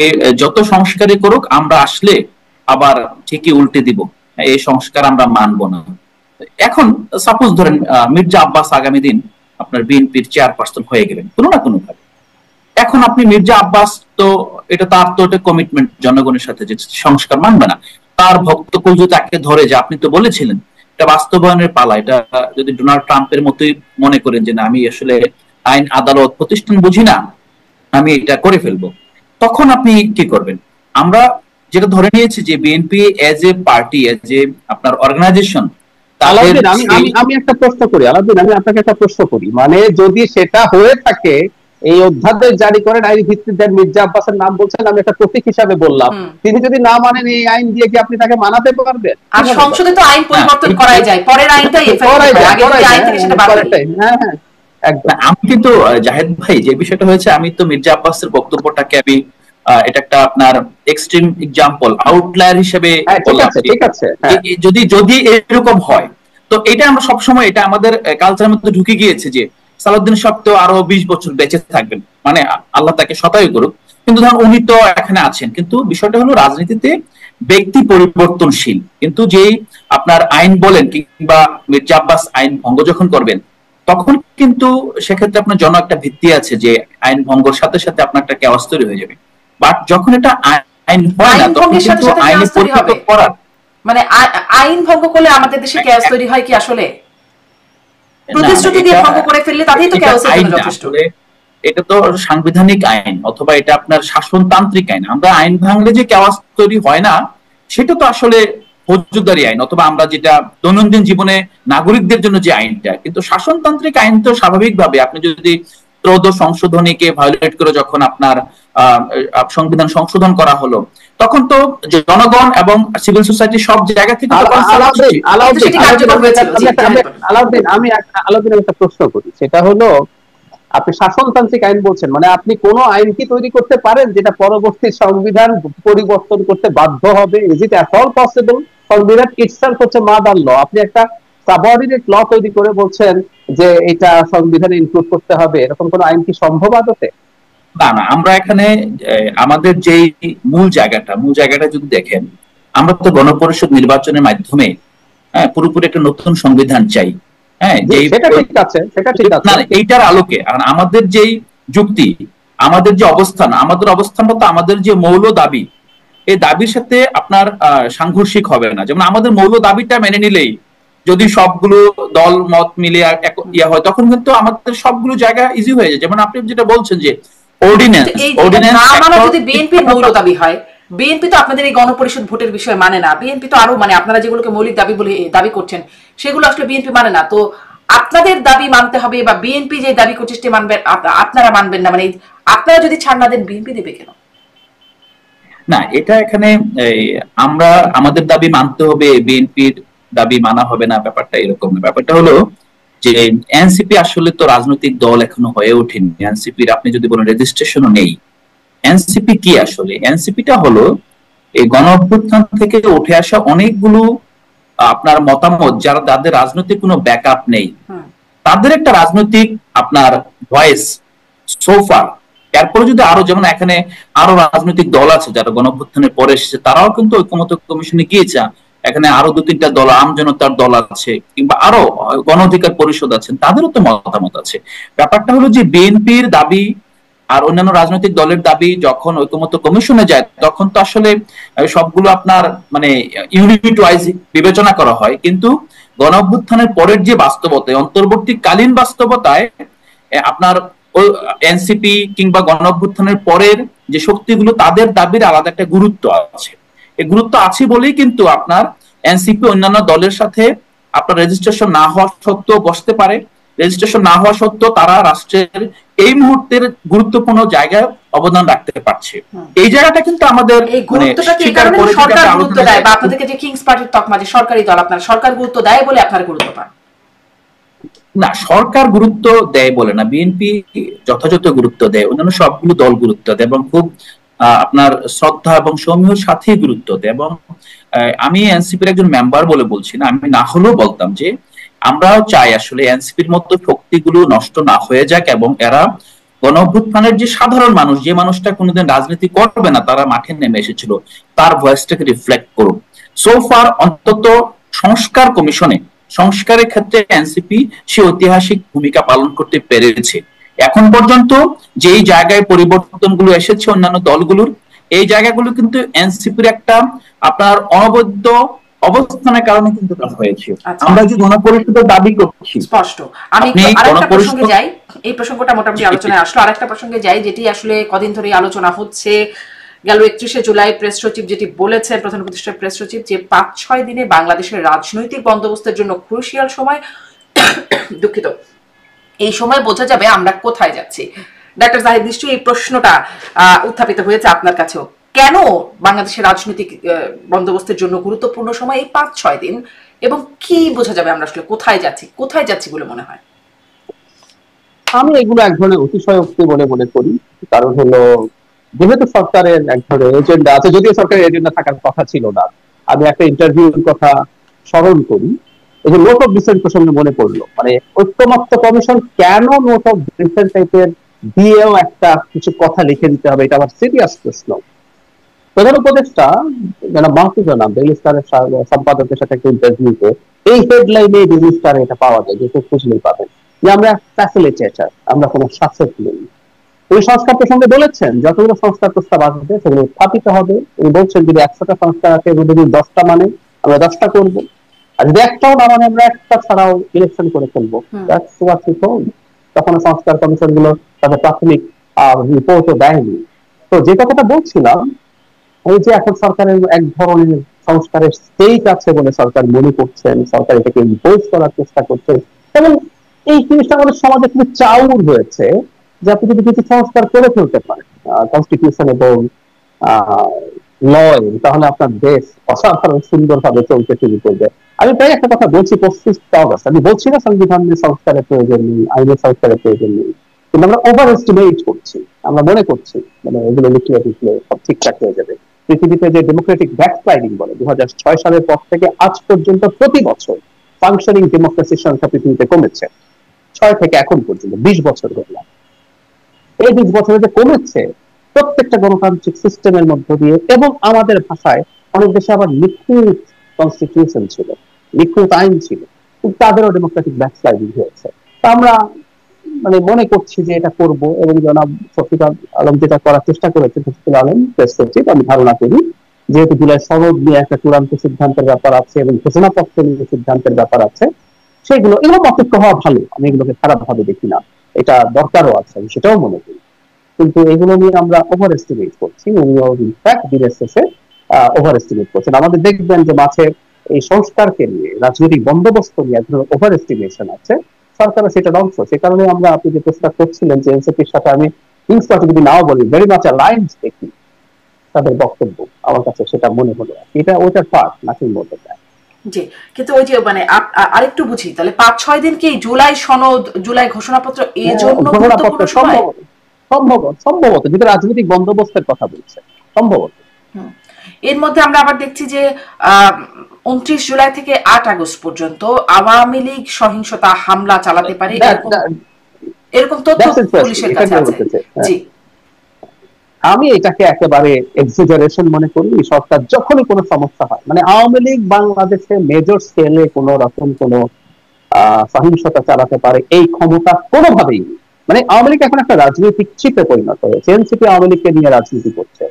যত সংস্কারই করুক আমরা আসলে আবার ঠিকই উল্টে দিব, এই সংস্কার আমরা মানব না। এখন সাপোজ ধরেন মির্জা আব্বাস আগামী দিন আপনার বিএনপির চেয়ারপারসন হয়ে গেলেন কোনো না কোনো ভাবে। এখন আপনি মির্জা আব্বাস তো তার তো এটা কমিটমেন্ট জনগণের সাথে যে সংস্কার মানবে না, তার ভক্তকুল যদি তাকে ধরে যে আপনি তো বলেছিলেন এটা বাস্তবায়নের পালা, এটা যদি ডোনাল্ড ট্রাম্পের মতোই মনে করেন যে না আমি আসলে আইন আদালত প্রতিষ্ঠান বুঝি না, আমি এটা করে ফেলবো, তখন আপনি কি করবেন? আমরা যেটা ধরে নিয়েছি যে BNP as a party, as a আপনার অর্গানাইজেশন। আমি একটা প্রশ্ন করি আলাউদ্দিন, আমি আপনাকে একটা প্রশ্ন করি, মানে যদি সেটা হয়ে থাকে, এই অধ্যাদেশ জারি করেন আইনি ভিত্তি দেন, মির্জা আব্বাসের নাম বলছেন, আমি একটা প্রতীক হিসাবে বললাম, তিনি যদি না মানেন এই আইন দিয়ে কি আপনি তাকে মানাতে পারবেন? আর সংসদে তো আইন পরিবর্তন করাই যায়, পরের আইনটাই আমি কিন্তু জাহেদ ভাই যে বিষয়টা হয়েছে, আমি তো মির্জা আব্বাসের বক্তব্যটাকে আমি এটা একটা আপনার এক্সট্রিম এক্সাম্পল, আউটলায়ার হিসেবে যদি যদি এরকম হয়, তো এটা আমরা সবসময় এটা আমাদের কালচারের মধ্যে ঢুকে গিয়েছে যে সালাউদ্দিন সত্ত্বেও আরো 20 বছর বেঁচে থাকবেন, মানে আল্লাহ তাকে শতায়ু করুক, কিন্তু ধরুন উনি তো এখানে আছেন। কিন্তু বিষয়টা হলো রাজনীতিতে ব্যক্তি পরিবর্তনশীল, কিন্তু যেই আপনার আইন বলেন কিংবা মির্জা আব্বাস আইন ভঙ্গ যখন করবেন, তখন কিন্তু সেক্ষেত্রে আপনার জন্য একটা ভিত্তি আছে যে আইন ভঙ্গর সাথে সাথে আপনার একটা কেওয়াস তৈরি হয়ে যাবে। বাট যখন এটা আইন হয় না, তখন কিন্তু আইনে পরিবর্তন করার মানে আইন ভঙ্গ করলে আমাদের দেশে কেওয়াস তৈরি হয় কি? আসলে প্রতিশ্রুতি দিয়ে ভঙ্গ করে ফেললে তাতেই তো কেওয়াসের জন্য যথেষ্ট। এটা তো সাংবিধানিক আইন অথবা এটা আপনার শাসনতান্ত্রিক আইন। আমরা আইন ভাঙলে যে কেওয়াস তৈরি হয় না, সেটা তো আসলে ফৌজদারি আইন, অথবা আমরা যেটা দৈনন্দিন জীবনে নাগরিকদের জন্য যে আইনটা। কিন্তু শাসনতান্ত্রিক আইন তো স্বাভাবিকভাবে আপনি যদি 13 সংশোধনীকে ভায়োলেট করে যখন আপনার সংবিধান সংশোধন করা হলো, তখন তো জনগণ এবং সিভিল সোসাইটি সব জায়গা থেকে আমি একটা প্রশ্ন করি, সেটা হলো আপনি শাসনতান্ত্রিক আইন বলছেন, মানে আপনি কোন আইন কি তৈরি করতে পারেন যেটা পরবর্তী সংবিধান পরিবর্তন করতে বাধ্য হবে? Is it at all possible? সংবিধান ইটসেলফ হচ্ছে মাদার ল, আপনি একটা সাবঅর্ডিনেট ল তৈরি করে বলছেন যে এটা সংবিধানে ইনক্লুড করতে হবে, এরকম কোন আইন কি সম্ভব আদতে? না না, আমরা এখানে আমাদের যে মূল জায়গাটা যদি দেখেন, আমরা তো গণপরিষদ নির্বাচনের মাধ্যমে পুরোপুরি একটা নতুন সংবিধান চাই। হ্যাঁ, সেটা ঠিক আছে, সেটা ঠিক আছে। না, এইটার আলোকে আমাদের যেই যুক্তি, আমাদের যে অবস্থান, আমাদের অবস্থানটা তো আমাদের যে মৌল দাবি, এই দাবির সাথে আপনার সাংঘর্ষিক হবে না। যেমন আমাদের মৌল দাবিটা মেনে নিলেই যদি সবগুলো দল মত মিলে ইয়া হয়, তখন কিন্তু আমাদের সবগুলো জায়গা ইজি হয়ে যায়। যেমন আপনি যেটা বলছেন যে অর্ডিন্যান্স, যদি বিএনপির মৌল দাবি হয়, বিএনপি তো আপনাদের এই গণপরিষদ ভোটের বিষয়ে মানে না। বিএনপি তো আরো মানে আপনারা যেগুলোকে মৌলিক দাবি বলে দাবি করছেন সেগুলো আসলে বিএনপি মানে না। তো আপনাদের দাবি মানতে হবে, বা বিএনপি যে দাবি করছে সেটা মানবেন, আপনারা মানবেন না। মানে আপনারা যদি ছাড় না দেন বিএনপি দেবে কেন? না, এটা এখানে আমরা আমাদের দাবি মানতে হবে, বিএনপির দাবি মানা হবে না, ব্যাপারটা এরকম না। ব্যাপারটা হলো যে এনসিপি আসলে তো রাজনৈতিক দল এখনো হয়ে ওঠেনি। এনসিপির আপনি যদি বলেন রেজিস্ট্রেশনও নেই। এনসিপি কি আসলে? এনসিপিটা হলো এই গণ অভ্যুত্থান থেকে উঠে আসা অনেকগুলো আপনার মতামত, যারা তাদের রাজনৈতিক কোনো ব্যাকআপ নেই, তাদের একটা রাজনৈতিক আপনার ভয়েস সোফার। এরপরে যদি আরো, যেমন এখানে আরো রাজনৈতিক দল আছে যারা গণঅভ্যুত্থানের পরে এসেছে, তারাও কিন্তু ঐক্যমত্য কমিশনে গিয়েছে। এখানে আরো 2-3টা দল, আমজনতার দল আছে, কিংবা আরো গণ অধিকার পরিষদ আছেন, তাদেরও তো মতামত আছে। ব্যাপারটা হলো যে বিএনপির দাবি আর অন্যান্য রাজনৈতিক দলের দাবি যখন ঐকমত্য কমিশনে যায়, তখন তো আসলে সবগুলো আপনার মানে ইউনিট ওয়াইজ বিবেচনা করা হয়। কিন্তু গণ অভ্যুত্থানের পরের যে বাস্তবতা, অন্তর্বর্তীকালীন বাস্তবতায় আপনার এনসিপি কিংবা গণ অভ্যুত্থানের পরের যে শক্তিগুলো, তাদের দাবির আলাদা একটা গুরুত্ব আছে। এই গুরুত্ব আছে বলেই কিন্তু আপনার এনসিপি অন্যান্য দলের সাথে আপনার রেজিস্ট্রেশন না হওয়া সত্ত্বেও বসতে পারে। রেজিস্ট্রেশন না হওয়া সত্ত্বেও তারা রাষ্ট্রের এই মুহূর্তের গুরুত্বপূর্ণ জায়গায় অবদান রাখতে পারছে। এই জায়গাটা কিন্তু আমাদের সরকার গুরুত্ব দেয়, বা আপনাদেরকে যে কিংস পার্টির তকমা, যে সরকারি দল, আপনার সরকার গুরুত্ব দেয় বলে আপনারা গুরুত্ব পান না। সরকার গুরুত্ব দেয় বলে না, বিএনপি যথাযথ গুরুত্ব দেয়, অন্যান্য সবগুলো দল গুরুত্ব দেয় এবং খুব আপনার শ্রদ্ধা এবং সৌম্যর সাথে গুরুত্ব দেয়। এবং আমি এনসিপির একজন মেম্বার বলে বলছি না, আমি না হলেও বলতাম যে আমরাও চাই আসলে এনসিপির মতো শক্তিগুলো নষ্ট না হয়ে যাক, এবং এরা গণ অভ্যুত্থানের যে সাধারণ মানুষ, যে মানুষটা কোনোদিন রাজনীতি করবে না, তারা মাঠে নেমে এসেছিল, তার ভয়েসটাকে রিফ্লেক্ট করুন। সো ফার অন্তত সংস্কার কমিশনে সংস্কারের ক্ষেত্রে এনসিপি সে ঐতিহাসিক ভূমিকা পালন করতে পেরেছে। এখন পর্যন্ত যেই জায়গায় পরিবর্তনগুলো এসেছে অন্যান্য দলগুলোর, এই জায়গাগুলো কিন্তু এনসিপির একটা আপনার অনবদ্য অবস্থানের কারণে কিন্তু হয়েছে। আমরা যে গণপরিষদের দাবি করছি স্পষ্ট। আমি আরেকটা প্রসঙ্গে যাই, এই প্রসঙ্গটা মোটামুটি আলোচনায় আসলো। আরেকটা প্রসঙ্গে যাই, যেটি আসলে কদিন ধরে আলোচনা হচ্ছে। গেল 31শে জুলাই প্রেস সচিব যেটি বলেছেন, প্রধান উপদেষ্টার প্রেস সচিব, যে 5-6 দিনে বাংলাদেশের রাজনৈতিক বন্দোবস্তের জন্য ক্রুশিয়াল সময়, দুঃখিত, এই সময় বোঝা যাবে আমরা কোথায় যাচ্ছি। ডাক্তার জাহিদ, নিশ্চয়ই এই প্রশ্নটা উত্থাপিত হয়েছে আপনার কাছেও, কেন বাংলাদেশের রাজনৈতিক বন্দোবস্তের জন্য গুরুত্বপূর্ণ সময় এই 5-6 দিন, এবং কি বোঝা যাবে আমরা আসলে কোথায় যাচ্ছি বলে মনে হয়? আমি এগুলো এক ধরনের অতিশয়োক্তি বলে মনে করি। কারণ হলো, যেহেতু সরকারের এক ধরনের এজেন্ডা আছে, যদিও সরকারের এজেন্ডা থাকার কথা ছিল না। আমি একটা ইন্টারভিউর কথা স্মরণ করি, এই যে নোট অফ ডিসেন্ট প্রসঙ্গে মনে পড়লো। মানে ঐক্যমত্য কমিশন কেন নোট অফ ডিসেন্ট টাইপের দিয়েও একটা কিছু কথা লিখে দিতে হবে, এটা আবার সিরিয়াস প্রশ্ন। প্রধান উপদেষ্টা যারা মাহফুজা নাম, ডেইলি স্টারের সম্পাদকের সাথে একটা ইন্টারভিউতে এই হেডলাইনে ডেইলি স্টারে এটা পাওয়া যায়, যে খুঁজলেই পাবেন, যে আমরা ফ্যাসিলিটেটর, আমরা কোনো শাসক নই। ওই সংস্কার প্রসঙ্গে বলেছেন যতগুলো সংস্কার প্রস্তাব আসবে সেগুলো স্থাপিত হবে। উনি বলছেন যদি 100টা সংস্কার আছে, এর মধ্যে যদি 10টা মানে আমরা 10টা করবো, আর যদি একটাও না মানে আমরা একটা ছাড়াও ইলেকশন করে ফেলবো। তখন সংস্কার কমিশন গুলো তাদের প্রাথমিক রিপোর্টও দেয়নি। তো যে কথাটা বলছিলাম, এই যে এখন সরকারের এক ধরনের সংস্কারের স্টেজ আছে বলে সরকার মনে করছেন, সরকার এটাকে ইম্পোজ করার চেষ্টা করছে, এবং এই জিনিসটা আমাদের সমাজে খুব চাউর হয়েছে যে আপনি যদি কিছু সংস্কার করে ফেলতে পারেন কনস্টিটিউশন এবং লয়, তাহলে আপনার দেশ অসাধারণ সুন্দরভাবে চলতে শুরু করবে। আমি প্রায় একটা কথা বলছি 25 অগস্ট, আমি বলছি না সংবিধানের সংস্কারের প্রয়োজন নেই, আইনের সংস্কারের প্রয়োজন নেই, কিন্তু আমরা ওভার এস্টিমেট করছি। আমরা মনে করছি মানে এগুলো লিখলে সব ঠিকঠাক হয়ে যাবে। পৃথিবীতে যে ডেমোক্রেটিক ব্যাকস্লাইডিং বলে, 2006 সালের পর থেকে আজ পর্যন্ত প্রতি বছর ফাংশনিং ডেমোক্রেসির সংখ্যা পৃথিবীতে কমেছে। 6 থেকে এখন পর্যন্ত 20 বছর হল। এই 20 বছরে যে কমেছে, প্রত্যেকটা গণতান্ত্রিক সিস্টেমের মধ্য দিয়ে, এবং আমাদের ভাষায় অনেক দেশে আবার নিখুঁত কনস্টিটিউশন ছিল, নিখুঁত আইন ছিল, তাদেরও ডেমোক্রেটিক ব্যাকস্লাইডিং হয়েছে। তা আমরা মানে মনে করছি যে এটা করব, এবং জনাব শফিকুল আলম যেটা করার চেষ্টা করেছে, শফিকুল আলম প্রেস সচিব, আমি ধারণা করি যেহেতু জুলাই সনদ নিয়ে একটা চূড়ান্ত সিদ্ধান্তের ব্যাপার আছে এবং ঘোষণাপত্র নিয়ে সিদ্ধান্তের ব্যাপার আছে, এগুলো মতৈক্য হওয়া ভালো, আমি এগুলোকে খারাপ ভাবে দেখি না, এটা দরকারও আছে, আমি সেটাও মনে করি। কিন্তু এগুলো নিয়ে আমরা ওভার এস্টিমেট করছি, উনিও ইনফ্যাক্ট দিনের শেষে ওভার এস্টিমেট করছেন। আমাদের দেখবেন যে মাঝে এই সংস্কারকে নিয়ে, রাজনৈতিক বন্দোবস্ত নিয়ে এক ধরনের ওভার এস্টিমেশন আছে, সরকারও সেটার অংশ। সে কারণে আমরা, আপনি যে প্রশ্ন করছিলেন যে এনসিপির সাথে আমি কিংস যদি নাও বলি, ভেরি মাচ অ্যালাইন্ড দেখি তাদের বক্তব্য, আমার কাছে সেটা মনে হলো। এটা ওটার part, nothing more than that. জি, কিন্তু ওই যে মানে আরেকটু বুঝি তাহলে 5-6 দিন কি জুলাই সনদ, জুলাই ঘোষণাপত্র এই জন্য ঘোষণাপত্র সম্ভবত যদি রাজনৈতিক বন্দোবস্তের কথা বলছে, সম্ভবত। এর মধ্যে আমরা আবার দেখছি যে 29 জুলাই থেকে 8 আগস্ট পর্যন্ত আওয়ামী লীগ সহিংসতা হামলা চালাতে পারে, এরকম তথ্য পুলিশের কাছে আছে। জি, আমি এটাকে একেবারে এক্সাজারেশন মনে করি। সরকার যখনই কোনো সমস্যা হয়, মানে আওয়ামী লীগ বাংলাদেশে মেজর স্কেলে কোনো রকম কোনো সহিংসতা চালাতে পারে এই ক্ষমতা কোনোভাবেই নেই। মানে আওয়ামী লীগ এখন একটা রাজনৈতিক চিপে পরিণত হয়েছে, এনসিপি আওয়ামী লীগকে নিয়ে রাজনীতি করছে,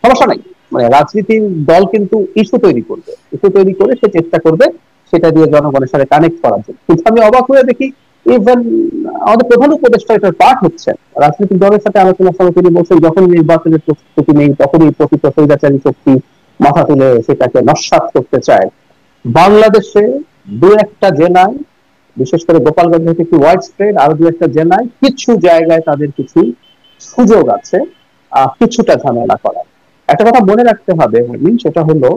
সমস্যা নাই। মানে রাজনীতির দল কিন্তু ইস্যু তৈরি করবে, ইস্যু তৈরি করে সে চেষ্টা করবে সেটা দিয়ে জনগণের সাথে কানেক্ট করার জন্য। কিন্তু আমি অবাক হয়ে দেখি ইভেন আমাদের প্রধান উপদেষ্টা এটার পার্ট হচ্ছে, রাজনৈতিক দলের সাথে আলোচনার সময় তিনি বলছেন যখন নির্বাচনের প্রস্তুতি নেই তখনই প্রকৃত স্বৈরাচারী শক্তি মাথা তুলে সেটাকে নস্যাৎ করতে চায়। বাংলাদেশে দু একটা জেলায়, বিশেষ করে গোপালগঞ্জ থেকে একটু ওয়াইড স্প্রেড, আরো দু একটা জেলায় কিছু জায়গায় তাদের কিছু সুযোগ আছে কিছুটা ঝামেলা করার। একটা কথা মনে রাখতে হবে, সেটা হলো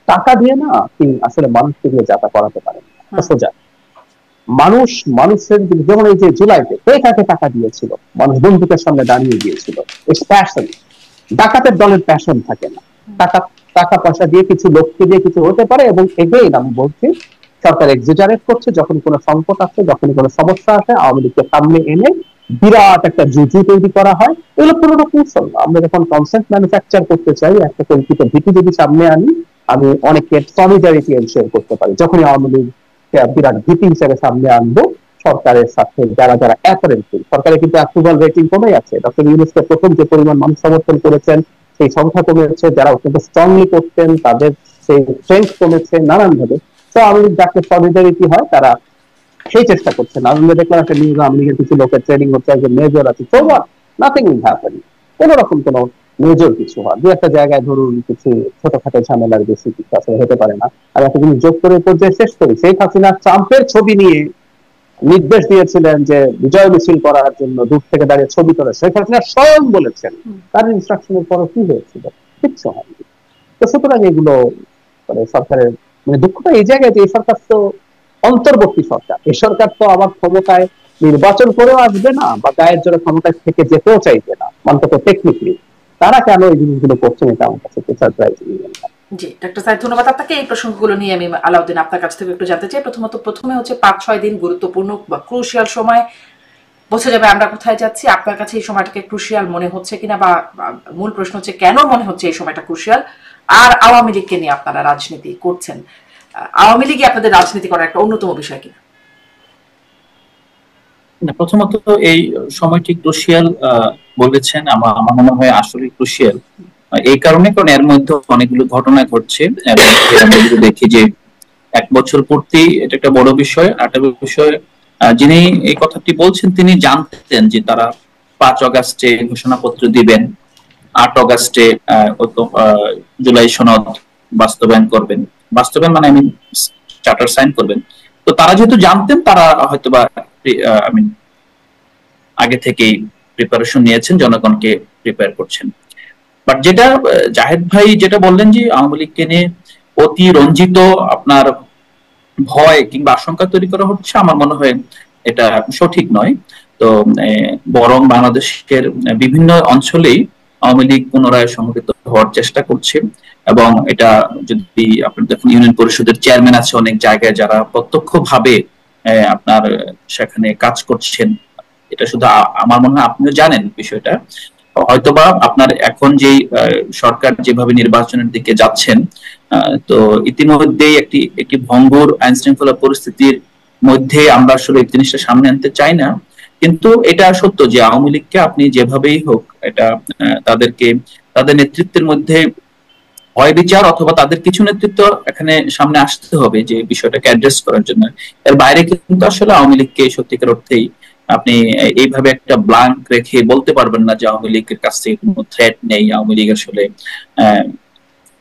টাকা দিয়ে না তিনি আসলে মানুষকে দিয়ে যাতা করাতে পারেন না সোজা। মানুষের যেমন এই যে জুলাইতে কে কাকে টাকা দিয়েছিল, মানুষ বন্দুকের সামনে দাঁড়িয়ে গিয়েছিল। প্যাশন, ডাকাতের দলের প্যাশন থাকে না। টাকা টাকা পয়সা দিয়ে কিছু লোককে দিয়ে কিছু হতে পারে, এবং এগেইন আমি বলছি সরকার এক্সিজারেট করছে যখন কোনো সংকট আসে, যখন কোনো সমস্যা আসে আওয়ামী লীগকে সামনে এনে বিরাট একটা জুজু তৈরি করা হয়। এগুলো পুরোনো কৌশল। আমরা যখন কনসেন্ট ম্যানুফ্যাকচার করতে চাই, একটা কল্পিত ভীতি যদি সামনে আনি, আমি অনেকের সলিডারিটি এনশিওর করতে পারি। যখনই আওয়ামী লীগ বিরাট ভীতি হিসেবে সামনে আনবো সরকারের সাথে যারা যারা অ্যাপারেন্টলি, সরকারের কিন্তু অ্যাপ্রুভাল রেটিং কমে আছে, ডক্টর ইউনূসকে প্রথম যে পরিমাণ মানুষ সমর্থন করেছেন সেই সংখ্যা কমেছে, যারা অত্যন্ত স্ট্রংলি করতেন তাদের সেই স্ট্রেংথ কমেছে নানান ভাবে। তো আওয়ামী লীগ যাকে সলিডারিটি হয় তারা সেই চেষ্টা করছে না। আমরা দেখলাম একটা নিউজ, আওয়ামী লীগের কিছু লোকের ট্রেনিং হচ্ছে, একজন মেজর আছে, so what, nothing will happen. কোন রকম কোনো মেজর কিছু হয়, দু একটা জায়গায় ধরুন কিছু ছোটখাটো ঝামেলার বেশি কিছু আসলে হতে পারে না। আর একটা জিনিস যোগ করে পর্যায়ে শেষ করি, শেখ হাসিনা ট্রাম্পের ছবি নিয়ে নির্দেশ দিয়েছিলেন যে বিজয় মিছিল করার জন্য দূর থেকে দাঁড়িয়ে ছবি তোলা, শেখ হাসিনা স্বয়ং বলেছেন, তার ইনস্ট্রাকশনের পরও কি হয়েছিল, কিচ্ছু হয়নি। তো সুতরাং এগুলো মানে সরকারের মানে দুঃখটা এই জায়গায় যে এই সরকার তো অন্তর্বর্তী সরকার, এই সরকার তো আবার ক্ষমতায় নির্বাচন করেও আসবে না বা গায়ের জোরে ক্ষমতায় থেকে যেতেও চাইবে না, অন্তত টেকনিক্যালি। তারা কেন এই জিনিসগুলো করছেন এটা আমার কাছে সারপ্রাইজিং। জি ডাক্তার সাহেব, ধন্যবাদ আপনাকে। এই প্রসঙ্গগুলো নিয়ে আমি আলাউদ্দিন আপনার কাছ থেকে একটু জানতে চাই। প্রথমে হচ্ছে 5-6 দিন গুরুত্বপূর্ণ বা ক্রুশিয়াল সময়, বোঝা যাবে আমরা কোথায় যাচ্ছি। আপনার কাছে এই সময়টাকে ক্রুশিয়াল মনে হচ্ছে কিনা, বা মূল প্রশ্ন হচ্ছে কেন মনে হচ্ছে এই সময়টা ক্রুশিয়াল। আর আওয়ামী লীগকে নিয়ে আপনারা রাজনীতি করছেন, আওয়ামী লীগই আপনাদের রাজনীতি করার একটা অন্যতম বিষয় কিনা? প্রথমত এই সময়টি ক্রুশিয়াল বলেছেন, আমার মনে হয় আসলে ক্রুশিয়াল এই কারণে, কারণ এর মধ্যে অনেকগুলো ঘটনা ঘটছে এবং আমরা যদি দেখি যে 1 বছর পূর্তি, এটা একটা বড় বিষয়। একটা বিষয়, যিনি এই কথাটি বলছেন তিনি জানতেন যে তারা 5 অগাস্টে ঘোষণাপত্র দিবেন, 8 অগাস্টে জুলাই সনদ বাস্তবায়ন করবেন, বাস্তবায়ন মানে আমি চার্টার সাইন করবেন। তো তারা যেহেতু জানতেন, তারা হয়তোবা আগে থেকেই প্রিপারেশন নিয়েছেন, জনগণকে প্রিপেয়ার করছেন। বাট যেটা জাহেদ ভাই যেটা বললেন যে আওয়ামী লীগকে নিয়ে অতি রঞ্জিত আপনার ভয় কিংবা আশঙ্কা তৈরি করা হচ্ছে, আমার মনে হয় এটা সঠিক নয়। তো বরং বাংলাদেশের বিভিন্ন অঞ্চলেই আওয়ামী লীগ পুনরায় সংগঠিত হওয়ার চেষ্টা করছে, এবং এটা যদি আপনি দেখুন ইউনিয়ন পরিষদের চেয়ারম্যান আছে অনেক জায়গায় যারা প্রত্যক্ষভাবে আপনার সেখানে কাজ করছেন। এটা শুধু আমার মনে হয় আপনিও জানেন বিষয়টা, হয়তোবা আপনার এখন যে সরকার যেভাবে নির্বাচনের দিকে যাচ্ছেন, তো ইতিমধ্যেই একটি একটি ভঙ্গুর আইন শৃঙ্খলা পরিস্থিতির মধ্যে আমরা আসলে এই জিনিসটা সামনে আনতে চাই না। কিন্তু এটা সত্য যে আওয়ামী লীগকে আপনি যেভাবেই হোক এটা তাদেরকে তাদের নেতৃত্বের মধ্যে হয় বিচার অথবা তাদের কিছু নেতৃত্ব এখানে সামনে আসতে হবে যে বিষয়টাকে অ্যাড্রেস করার জন্য। এর বাইরে কিন্তু আসলে আওয়ামী লীগকে সত্যিকার অর্থেই আপনি এইভাবে একটা ব্লাঙ্ক রেখে বলতে পারবেন না যে আওয়ামী লীগের কাছ থেকে কোনো থ্রেট নেই, আওয়ামী লীগ আসলে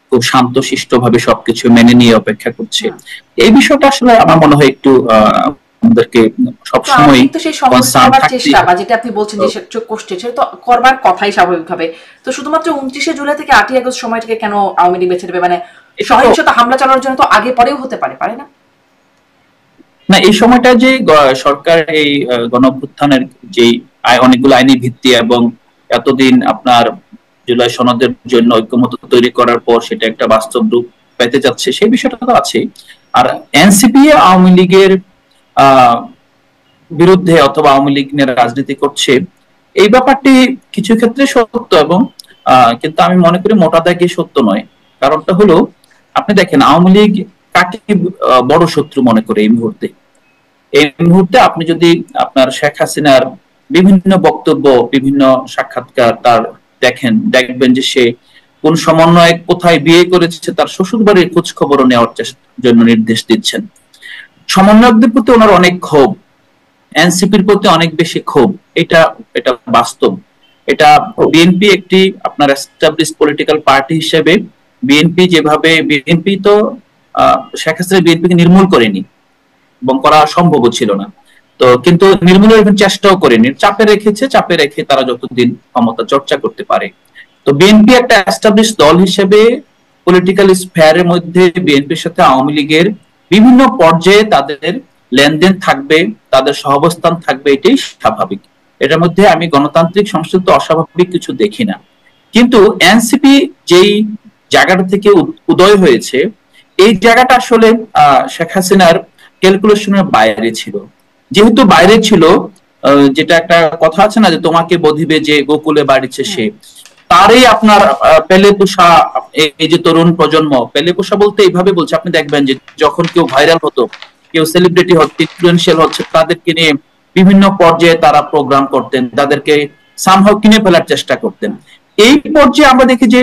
খুব শান্তশিষ্ট ভাবে সবকিছু মেনে নিয়ে অপেক্ষা করছে। এই বিষয়টা আসলে আমার মনে হয় একটু আমাদেরকে সবসময় চেষ্টা বা যেটা আপনি বলছেন যে সেটা তো করবার কথাই স্বাভাবিকভাবে। তো শুধুমাত্র 29শে জুলাই থেকে 8ই আগস্ট সময়টাকে কেন আওয়ামী লীগ বেছে নেবে? মানে সহিংসতা হামলা চালানোর জন্য তো আগে পরেও হতে পারে, পারে না? না, এই সময়টা যে সরকার এই গণঅভ্যুত্থানের যে অনেকগুলো আইনি ভিত্তি এবং এতদিন আপনার জুলাই সনদের জন্য ঐক্যমত তৈরি করার পর সেটা একটা বাস্তব রূপ পেতে যাচ্ছে, সেই বিষয়টা তো আছে। আর এনসিপি আওয়ামী লীগের বিরুদ্ধে অথবা আওয়ামী লীগ নিয়ে রাজনীতি করছে, এই ব্যাপারটি কিছু ক্ষেত্রে সত্য এবং কিন্তু আমি মনে করি মোটা দাগে সত্য নয়। কারণটা হলো আপনি দেখেন আওয়ামী লীগ কাকে বড় শত্রু মনে করে এই মুহূর্তে। এই মুহূর্তে আপনি যদি আপনার শেখ হাসিনার বিভিন্ন বক্তব্য, বিভিন্ন সাক্ষাৎকার তার দেখবেন যে সে কোন সমন্বয়ক কোথায় বিয়ে করেছে তার শ্বশুর বাড়ির খোঁজ খবরও নেওয়ার জন্য নির্দেশ দিচ্ছেন। সমন্বয়কদের প্রতি ওনার অনেক ক্ষোভ, এনসিপির প্রতি অনেক বেশি ক্ষোভ, এটা এটা বাস্তব। এটা বিএনপি একটি আপনার এস্টাবলিশ পলিটিক্যাল পার্টি হিসেবে বিএনপি যেভাবে, বিএনপি তো শেখ হাসিনা বিএনপিকে নির্মূল করেনি এবং করা সম্ভব ছিল না, তো কিন্তু নির্মূলের চেষ্টাও করেনি, চাপে রেখেছে, চাপে রেখে তারা যতদিন ক্ষমতা চর্চা করতে পারে। তো বিএনপি একটা এস্টাবলিশ দল হিসেবে পলিটিক্যাল স্ফেয়ারের মধ্যে বিএনপির সাথে আওয়ামী লীগের বিভিন্ন পর্যায়ে তাদের লেনদেন থাকবে, তাদের সহাবস্থান থাকবে, এটাই স্বাভাবিক। এটার মধ্যে আমি গণতান্ত্রিক সংস্কৃতি অস্বাভাবিক কিছু দেখি না। কিন্তু এনসিপি যেই জায়গাটা থেকে উদয় হয়েছে, এই জায়গাটা আসলে শেখ হাসিনার ক্যালকুলেশনের বাইরে ছিল। যেহেতু বাইরে ছিল, যেটা একটা কথা আছে না যে তোমাকে বধিবে যে গোকুলে বাড়িছে সে, তারই আপনার পেলে পোষা এই যে তরুণ প্রজন্ম, পেলে পোষা বলতে এইভাবে বলছে, আপনি দেখবেন যে যখন কেউ ভাইরাল হতো, কেউ সেলিব্রিটি হচ্ছে, ইনফ্লুয়েন্সিয়াল হচ্ছে, তাদেরকে নিয়ে বিভিন্ন পর্যায়ে তারা প্রোগ্রাম করতেন, তাদেরকে সামহাও কিনে ফেলার চেষ্টা করতেন। এই পর্যায়ে আমরা দেখি যে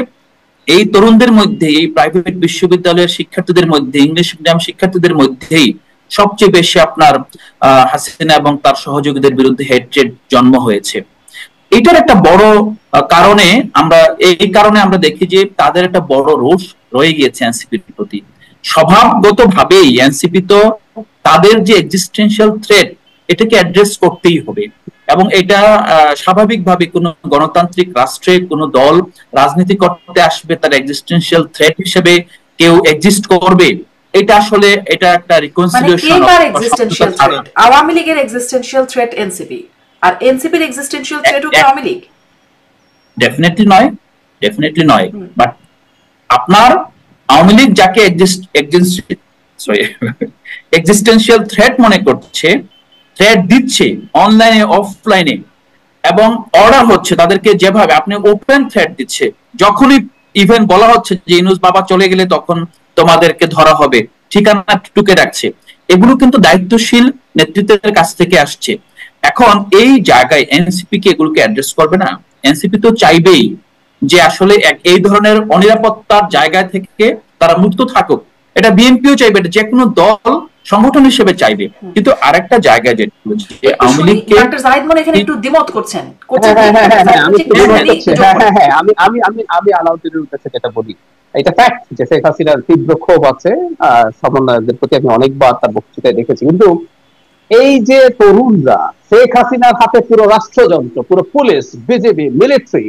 এই তরুণদের মধ্যে, এই প্রাইভেট বিশ্ববিদ্যালয়ের শিক্ষার্থীদের মধ্যে, ইংলিশ মিডিয়াম শিক্ষার্থীদের মধ্যেই সবচেয়ে বেশি আপনার হাসিনা এবং তার সহযোগীদের বিরুদ্ধে হেট্রেড জন্ম হয়েছে। এটার একটা বড় কারণে আমরা দেখি যে তাদের একটা বড় রোষ রয়ে গিয়েছে এনসিপির প্রতি। স্বভাবগত ভাবেই এনসিপি তো তাদের যে এক্সিস্টেন্সিয়াল থ্রেট, এটাকে অ্যাড্রেস করতেই হবে এবং এটা স্বাভাবিকভাবে কোনো গণতান্ত্রিক রাষ্ট্রে কোনো দল রাজনীতি করতে আসবে, তার এক্সিস্টেন্সিয়াল থ্রেট হিসেবে কেউ এক্সিস্ট করবে, এটা আসলে এটা একটা রিকনসিলিয়েশন। আওয়ামী লীগের এক্সিস্টেন্সিয়াল থ্রেট এনসিপি, আর এনসিপির এক্সিস্টেন্সিয়াল থ্রেট হচ্ছে আওয়ামী লীগ? ডেফিনেটলি নয়, বাট আপনার আওয়ামী লীগ যাকে এক্সিস্টেন্সিয়াল থ্রেট মনে করছে, থ্রেট দিচ্ছে অনলাইনে অফলাইনে, এবং অর্ডার হচ্ছে তাদেরকে যেভাবে আপনি ওপেন থ্রেট দিচ্ছে, যখনই ইভেন্ট বলা হচ্ছে যে ইউনূস বাবা চলে গেলে তখন তোমাদেরকে ধরা হবে, ঠিকানা টুকে রাখছে, এগুলো কিন্তু দায়িত্বশীল নেতৃত্বের কাছ থেকে আসছে। এখন এই জায়গায় এনসিপি কি এগুলোকে অ্যাড্রেস করবে না? এনসিপি তো চাইবেই যে আসলে এই ধরনের অনিরাপত্তার জায়গা থেকে তারা মুক্ত থাকুক, এটা বিএনপিও চাইবে, এটা যে কোনো দল সংগঠন হিসেবে চাইবে। কিন্তু আরেকটা জায়গায় যে আওয়ামী লীগকে এখানে একটু দ্বিমত করছেন। আমি আলাউদ্দিনের কাছে যেটা বলি, এটা ফ্যাক্ট যে শেখ হাসিনার তীব্র ক্ষোভ আছে, সমন্বয়কদের প্রতি আমি অনেকবার তার বক্তৃতায় দেখেছি। কিন্তু এই যে তরুণরা শেখ হাসিনার হাতে পুরো রাষ্ট্রযন্ত্র, পুরো পুলিশ, বিজেপি, মিলিটারি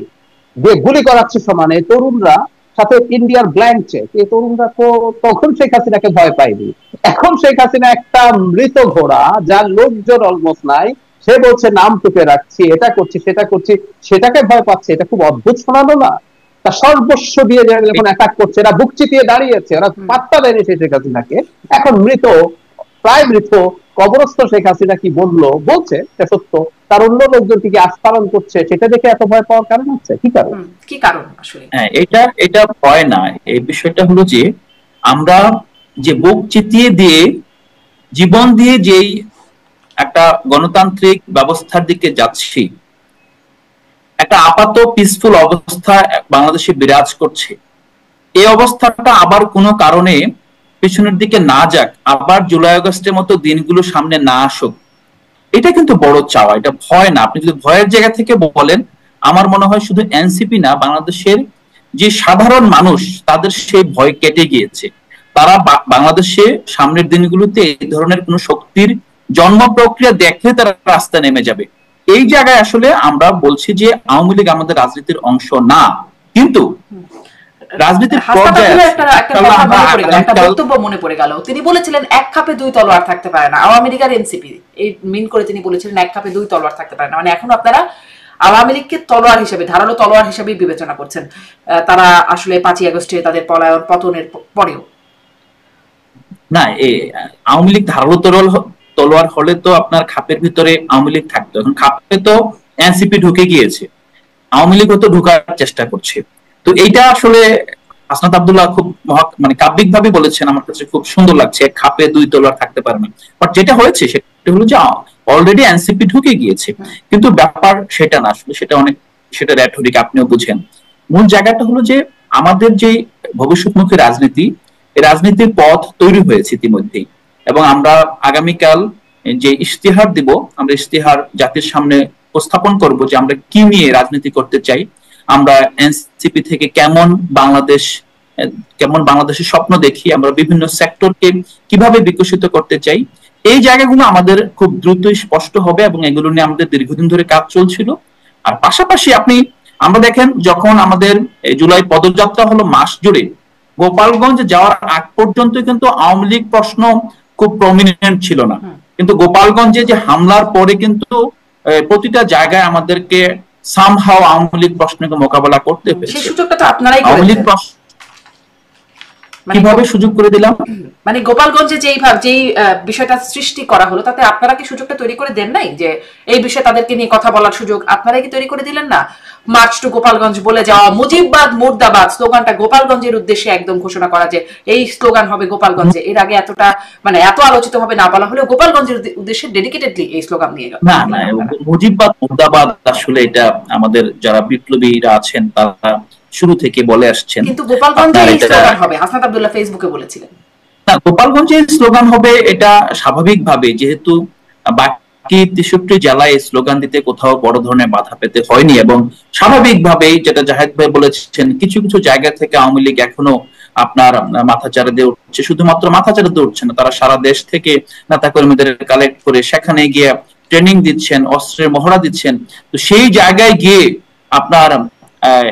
দিয়ে গুলি করাচ্ছে সমানে, তরুণরা সাথে ইন্ডিয়ার ব্ল্যাঙ্ক চেক, এই তরুণরা তো তখন শেখ হাসিনাকে ভয় পায়নি। এখন শেখ হাসিনা একটা মৃত ঘোড়া, যার লোকজন অলমোস্ট নাই, সে বলছে নাম টুকে রাখছি, এটা করছি, সেটা করছি, সেটাকে ভয় পাচ্ছে। এটা খুব অদ্ভুত শোনালো না? তা সর্বস্ব দিয়ে যখন অ্যাটাক করছে, এরা বুক চিতিয়ে দাঁড়িয়েছে, ওরা পাত্তা দেয়নি শেখ হাসিনাকে। এখন মৃত, প্রায় মৃত কবরস্থ শেখ হাসিনা কি বলছে এটা সত্য, তার অন্য লোকজনকে কি আস্থারণ করছে, সেটা দেখে এত ভয় পাওয়ার কারণ আছে কি কারণ? কি কারণ আসলে? হ্যাঁ, এটা ভয় না, এই বিষয়টা হলো যে আমরা যে বুক চিতিয়ে দিয়ে জীবন দিয়ে যেই একটা গণতান্ত্রিক ব্যবস্থার দিকে যাচ্ছি, একটা আপাত পিসফুল অবস্থা বাংলাদেশে বিরাজ করছে, এই অবস্থাটা আবার কোনো কারণে পেছনের দিকে না যাক, আবার জুলাই আগস্টের মতো দিনগুলো সামনে না আসুক, এটা কিন্তু বড় চাওয়া, এটা ভয় না। আপনি যদি ভয়ের জায়গা থেকে বলেন, আমার মনে হয় শুধু এনসিপি না, বাংলাদেশের যে সাধারণ মানুষ তাদের সেই ভয় কেটে গিয়েছে। তারা বাংলাদেশে সামনের দিনগুলোতে এই ধরনের কোন শক্তির জন্ম প্রক্রিয়া দেখলে তারা রাস্তায় নেমে যাবে। এই জায়গায় আসলে আমরা বলছি যে আওয়ামী লীগ আমাদের রাজনীতির অংশ না, কিন্তু রাজনীতির একটা বক্তব্য মনে পড়ে গেল, তিনি বলেছিলেন এক খাপে দুই তলোয়ার থাকতে পারে না, আওয়ামী লীগ আর এনসিপি এই মিন করে তিনি বলেছিলেন এক খাপে দুই তলোয়ার থাকতে পারে না। মানে এখন আপনারা আওয়ামী লীগকে তলোয়ার হিসেবে, ধারালো তলোয়ার হিসেবে বিবেচনা করছেন, তারা আসলে 5ই আগস্টে তাদের পতনের পরেও না। আওয়ামী লীগ ধারালো তলোয়ার হলে তো আপনার খাপের ভিতরে আওয়ামী লীগ থাকতো, এখন খাপে তো এনসিপি ঢুকে গিয়েছে, আওয়ামী লীগ তো ঢুকার চেষ্টা করছে। তো এইটা আসলে হাসনাত আব্দুল্লাহ খুব মানে কাব্যিক ভাবে বলেছেন, আমার কাছে খুব সুন্দর লাগছে, এক খাপে দুই তলোয়ার থাকতে পারে না। বাট যেটা হয়েছে সেটা হলো যে অলরেডি এনসিপি ঢুকে গিয়েছে, কিন্তু ব্যাপার সেটা না, আসলে সেটা রেটরিক, আপনিও বুঝেন। মূল জায়গাটা হলো যে আমাদের যে ভবিষ্যৎমুখী রাজনীতি, এই রাজনীতির পথ তৈরি হয়েছে ইতিমধ্যেই, এবং আমরা আগামীকাল যে ইশতেহার দিব, আমরা ইশতেহার জাতির সামনে উপস্থাপন করব যে আমরা কি নিয়ে রাজনীতি করতে চাই, আমরা এনসিপি থেকে কেমন বাংলাদেশের স্বপ্ন দেখি, আমরা বিভিন্ন সেক্টরকে কিভাবে বিকশিত করতে চাই, এই জায়গাগুলো আমাদের খুব দ্রুতই স্পষ্ট হবে, এবং এগুলো নিয়ে আমাদের দীর্ঘদিন ধরে কাজ চলছিল। আর পাশাপাশি আমরা দেখেন, যখন আমাদের জুলাই পদযাত্রা হলো মাস জুড়ে, গোপালগঞ্জ যাওয়ার আগ পর্যন্ত কিন্তু আওয়ামী লীগ প্রশ্ন খুব প্রমিনেন্ট ছিল না, কিন্তু গোপালগঞ্জে যে হামলার পরে কিন্তু প্রতিটা জায়গায় আমাদেরকে সামহাও আওয়ামী লীগ প্রশ্নকে মোকাবেলা করতে হয়েছে। সেই সুযোগটা তো আপনারাই আওয়ামী লীগ কিভাবে সুযোগ করে দিলাম, মানে গোপালগঞ্জে যেই বিষয়টা সৃষ্টি করা হলো, তাতে আপনারা কি সুযোগটা তৈরি করে দেন নাই যে এই বিষয়ে তাদেরকে নিয়ে কথা বলার সুযোগ আপনারা কি তৈরি করে দিলেন না? মার্চ টু গোপালগঞ্জ বলে যাওয়া, মুজিববাদ মুর্দাবাদ স্লোগানটা গোপালগঞ্জের উদ্দেশ্যে একদম ঘোষণা করা, যে এই স্লোগান হবে গোপালগঞ্জে, এর আগে এতটা মানে এত আলোচিত হবে না বলা হলেও গোপালগঞ্জের উদ্দেশ্যে ডেডিকেটেডলি এই স্লোগান নিয়ে গেল। না, মুজিববাদ মুর্দাবাদ আসলে এটা আমাদের যারা বিপ্লবীরা আছেন তারা শুরু থেকে বলে আসছেন, কিন্তু গোপালগঞ্জে এই স্লোগান হবে, হাসনাত আব্দুল্লাহ ফেসবুকে বলেছিলেন। না, গোপালগঞ্জে স্লোগান হবে এটা স্বাভাবিকভাবে, যেহেতু বাকি 63 জেলায় স্লোগান দিতে কোথাও বড় ধরনের বাধা পেতে হয়নি, এবং স্বাভাবিকভাবেই যেটা জাহেদ ভাই বলেছেন, কিছু কিছু জায়গা থেকে আওয়ামী লীগ এখনো আপনার মাথাচাড়া দিয়ে উঠছে, শুধুমাত্র মাথাচাড়া দিয়ে উঠছে না, তারা সারা দেশ থেকে নেতা কর্মীদের কালেক্ট করে সেখানে গিয়ে ট্রেনিং দিচ্ছেন, অস্ত্রের মহড়া দিচ্ছেন। তো সেই জায়গায় গিয়ে আপনার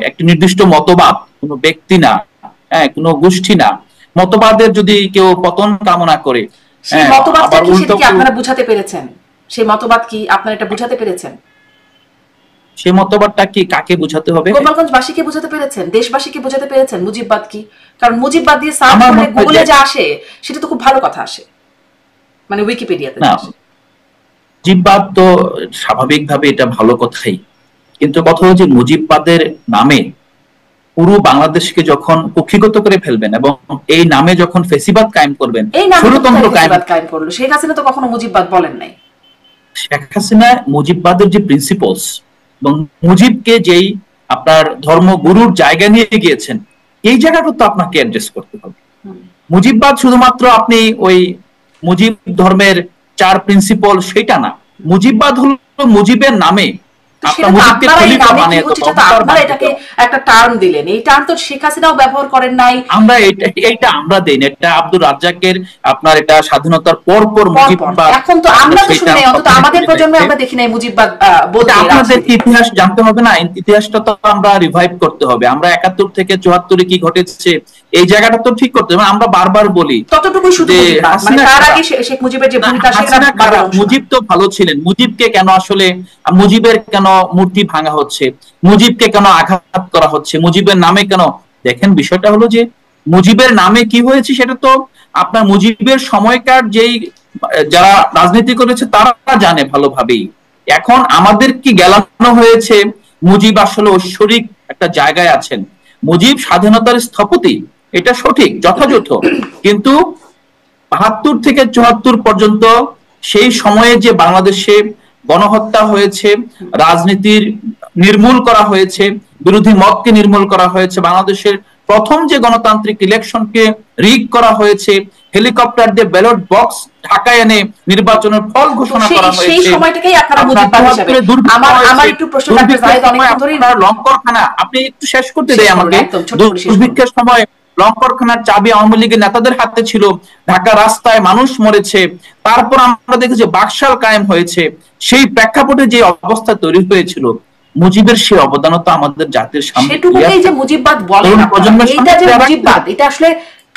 একটি নির্দিষ্ট মতবাদ, কোনো ব্যক্তি না, কোনো গোষ্ঠী না, মতবাদের যদি কেউ পতন কামনা করে, সেই মতবাদটা কি সেটা কি আপনারা বুঝাতে পেরেছেন? সেই মতবাদ কি আপনারা এটা বুঝাতে পেরেছেন? সেই মতবাদটা কি কাকে বুঝাতে হবে? গোপালগঞ্জবাসীকে বুঝাতে পেরেছেন, দেশবাসীকে বুঝাতে পেরেছেন মুজিববাদ কি? কারণ মুজিববাদ দিয়ে সার্চ করলে গুগলে যা আসে সেটা তো খুব ভালো কথা আসে, মানে উইকিপিডিয়াতে না। মুজিববাদ তো স্বাভাবিকভাবে এটা ভালো কথাই, কিন্তু কথা হচ্ছে যে মুজিববাদের নামে পুরো বাংলাদেশকে যখন কুক্ষিগত করে ফেলবেন এবং এই নামে যখন ফেসিবাদ কায়েম করবেন, ষড়যন্ত্র কায়েম করলো, শেখ হাসিনা তো কখনো মুজিববাদ বলেন নাই। শেখ হাসিনা মুজিববাদের যে প্রিন্সিপলস এবং মুজিবকে যেই আপনার ধর্মগুরুর জায়গা নিয়ে গিয়েছেন, এই জায়গাটা তো আপনাকে অ্যাড্রেস করতে হবে। মুজিববাদ শুধুমাত্র আপনি ওই মুজিব ধর্মের 4 প্রিন্সিপল সেটা না, মুজিববাদ হলো মুজিবের নামে একটা টার্ম দিলেন, এই টার্ম তো শেখ হাসিনাও ব্যবহার করেন নাই। আমরা দেই না, এটা আব্দুর রাজ্জাকের আপনার এটা স্বাধীনতার পর মুজিববাদ। এখন তো আমরা তো শুনি নাই, অন্তত আমাদের প্রজন্মে আমরা দেখি নাই মুজিববাদ বলতে। আপনাদের ইতিহাস জানতে হবে না, ইতিহাসটা তো আমরা রিভাইভ করতে হবে। আমরা 71 থেকে 74 কি ঘটেছে এই জায়গাটা তো ঠিক করতে হবে। আমরা বারবার বলি ততটুকু শুধু, মানে তার আগে শেখ মুজিবের যে ভূমিকা, মুজিব তো ভালো ছিলেন, মুজিবকে কেন আসলে মুজিবের কেন মূর্তি ভাঙা হচ্ছে, মুজিবকে কেন আঘাত করা হচ্ছে, মুজিবের নামে কেন? দেখেন, বিষয়টা হলো যে মুজিবের নামে কি হয়েছে সেটা তো আপনার মুজিবের সময়কার যেই যারা রাজনীতি করেছে তারা জানে ভালোভাবেই। এখন আমাদের কি গেলানো হয়েছে মুজিব আসলে ঐশ্বরিক একটা জায়গায় আছেন, মুজিব স্বাধীনতার স্থপতি, এটা সঠিক যথাযথ, কিন্তু ৭২ থেকে ৭৪ পর্যন্ত সেই সময়ে যে বাংলাদেশে গণহত্যা হয়েছে, রাজনীতির নির্মূল করা হয়েছে, বিরোধী মতকে নির্মূল করা হয়েছে, বাংলাদেশের প্রথম যে গণতান্ত্রিক ইলেকশনকে রিগ করা হয়েছে, হেলিকপ্টার দিয়ে ব্যালট বক্স ঢাকায় এনে নির্বাচনের ফল ঘোষণা করা হয়েছে, সেই সময়টাকেই আপনারা মুজিববাদ হিসেবে আমার একটু প্রশ্ন থাকতে জায়েদ অনেকক্ষণ ধরেই লঙ্করখানা, আপনি একটু শেষ করতে দেয় আমাকে। দুর্ভিক্ষের সময় লঙ্করখানার চাবি আওয়ামী লীগের নেতাদের হাতে ছিল, ঢাকা রাস্তায় মানুষ মরেছে, তারপর আমরা দেখেছি বাকশাল কায়েম হয়েছে। সেই প্রেক্ষাপটে যে অবস্থা তৈরি হয়েছিল, মুজিবের সেই অবদান তো আমাদের জাতির সামনে। সেটুকুকেই যে মুজিববাদ বলেন, এইটা যে মুজিববাদ, এটা আসলে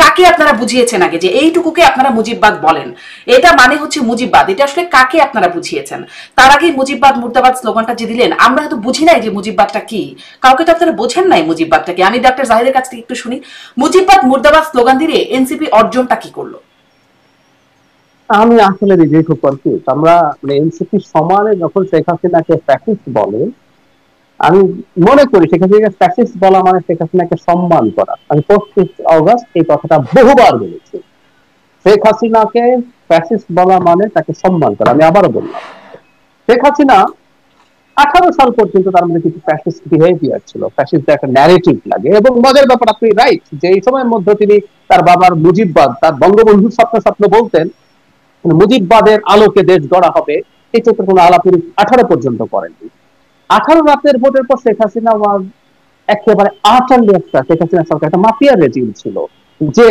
কাকে আপনারা বুঝিয়েছেন আগে যে এইটুকুকে আপনারা মুজিববাদ বলেন, এটা মানে হচ্ছে মুজিববাদ, এটা আসলে কাকে আপনারা বুঝিয়েছেন? তার আগে মুজিববাদ মুর্দাবাদ স্লোগানটা যে দিলেন, আমরা হয়তো বুঝি নাই যে মুজিববাদটা কি, কাউকে তো আপনারা বোঝেন নাই মুজিববাদটা কি। আমি ডক্টর জাহিদের কাছ থেকে একটু শুনি, মুজিববাদ মুর্দাবাদ স্লোগান দিয়ে এনসিপি অর্জনটা কি করলো? আমি আসলে নিজেই খুব কনফিউজ। আমরা এনসিপি সমানে যখন শেখ হাসিনাকে ফ্যাসিস্ট বলে, আমি মনে করি শেখ হাসিনাকে ফ্যাসিস্ট বলা মানে শেখ হাসিনাকে সম্মান করা। আমি 25 অগস্ট এই কথাটা বহুবার বলেছি, শেখ হাসিনাকে ফ্যাসিস্ট বলা মানে তাকে সম্মান করা। আমি আবারও বললাম, শেখ হাসিনা 18 সাল পর্যন্ত তার মধ্যে কিছু ফ্যাসিস্ট বিহেভিয়ার ছিল, ফ্যাসিস্ট একটা ন্যারেটিভ লাগে। এবং মজার ব্যাপার, আপনি রাইট যে এই সময়ের মধ্যে তিনি তার বাবার মুজিববাদ, তার বঙ্গবন্ধুর স্বপ্ন বলতেন, মুজিববাদের আলোকে দেশ গড়া হবে, এই তো কোনো আলাপুরি 18 পর্যন্ত করেননি। 18 রাতের ভোটের পর শেখ হাসিনা একেবারে আটারলি একটা, শেখ হাসিনা সরকার একটা মাফিয়া রেজিম ছিল, যে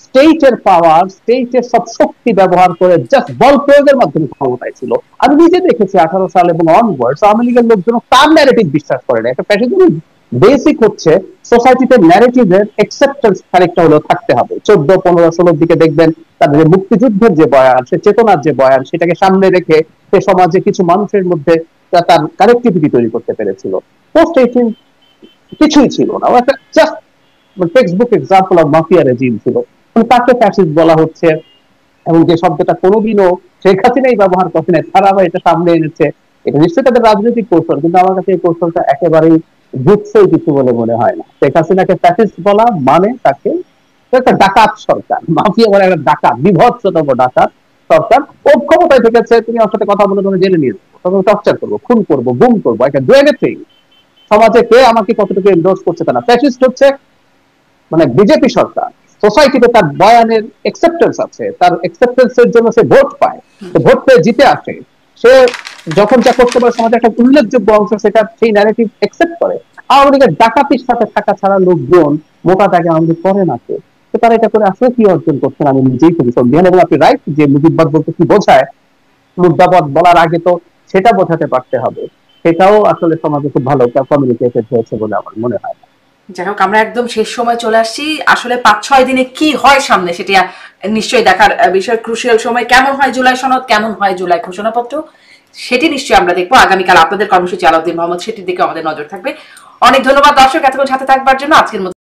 স্টেটের পাওয়ার, স্টেটের সব শক্তি ব্যবহার করে জাস্ট বল প্রয়োগের মাধ্যমে ক্ষমতায় ছিল। আমি নিজে দেখেছি 18 সাল এবং অনওয়ার্ডস আওয়ামী লীগের লোকজন তার ন্যারেটিভ বিশ্বাস করে না। একটা ফ্যাসিজমের বেসিক হচ্ছে সোসাইটিতে ন্যারেটিভের অ্যাকসেপ্টেন্স খানিকটা হলেও থাকতে হবে। 14, 15, 16 দিকে দেখবেন তাদের মুক্তিযুদ্ধের যে বয়ান, সে চেতনার যে বয়ান, সেটাকে সামনে রেখে সে সমাজে কিছু মানুষের মধ্যে তার কানেক্টিভিটি তৈরি করতে পেরেছিল। পোস্ট 18 কিছুই ছিল না, একটা just textbook example of mafia regime ছিল। তাকে ফ্যাসিস্ট বলা হচ্ছে, এবং যে শব্দটা কোনোদিনও শেখ হাসিনাই ব্যবহার করে নাই, তারা আবার এটা সামনে এনেছে। এটা নিশ্চয়ই তাদের রাজনৈতিক কৌশল, কিন্তু আমার কাছে এই কৌশলটা একেবারেই বুঝছেই কিছু বলে মনে হয় না। শেখ হাসিনাকে ফ্যাসিস্ট বলা মানে তাকে একটা ডাকাত সরকার, মাফিয়া বলে একটা ডাকাত, বিভৎসতম ডাকাত সরকার। ও ক্ষমতায় থেকেছে, তুমি ওর সাথে কথা বলে তুমি জেনে নিয়ে যাবো, তখন টর্চার করবো, খুন করবো, গুম করবো, একটা ডু এনিথিং। সমাজে কে আমাকে কতটুকু এন্ডোর্স করছে তা না। ফ্যাসিস্ট হচ্ছে বিজেপি সরকার, সোসাইটিতে তার বয়ানের অ্যাকসেপ্টেন্স আছে, তার অ্যাকসেপ্টেন্সের জন্য সে ভোট পায়, ভোট পেয়ে জিতে আসে, সে যখন যা করতে পারে সমাজে একটা উল্লেখযোগ্য অংশ সেটা সেই ন্যারেটিভ অ্যাকসেপ্ট করে। আওয়ামী লীগের ডাকাতির সাথে থাকা ছাড়া লোকজন মোটা দাগে আওয়ামী লীগ করে না, তো তারা এটা করে আসলে কি অর্জন করছেন আমি নিজেই খুবই সন্দেহ। এবং আপনি রাইট যে মুজিববাদ বলতে কি বোঝায়, মুদ্রাবাদ বলার আগে তো সেটা বোঝাতে পারতে হবে, সেটাও আসলে সমাজে খুব ভালো কমিউনিকেটেড হয়েছে বলে আমার মনে হয়। যাই হোক, আমরা একদম শেষ সময় চলে আসছি। আসলে 5-6 দিনে কি হয় সামনে সেটা নিশ্চয়ই দেখার বিষয়। ক্রুশিয়াল সময় কেমন হয় জুলাই সনদ, কেমন হয় জুলাই ঘোষণাপত্র, সেটি নিশ্চয়ই আমরা দেখবো। আগামীকাল আপনাদের কর্মসূচি আলাউদ্দিন মোহাম্মদ, সেটির দিকে আমাদের নজর থাকবে। অনেক ধন্যবাদ দর্শক এতক্ষণ সাথে থাকবার জন্য। আজকের মতো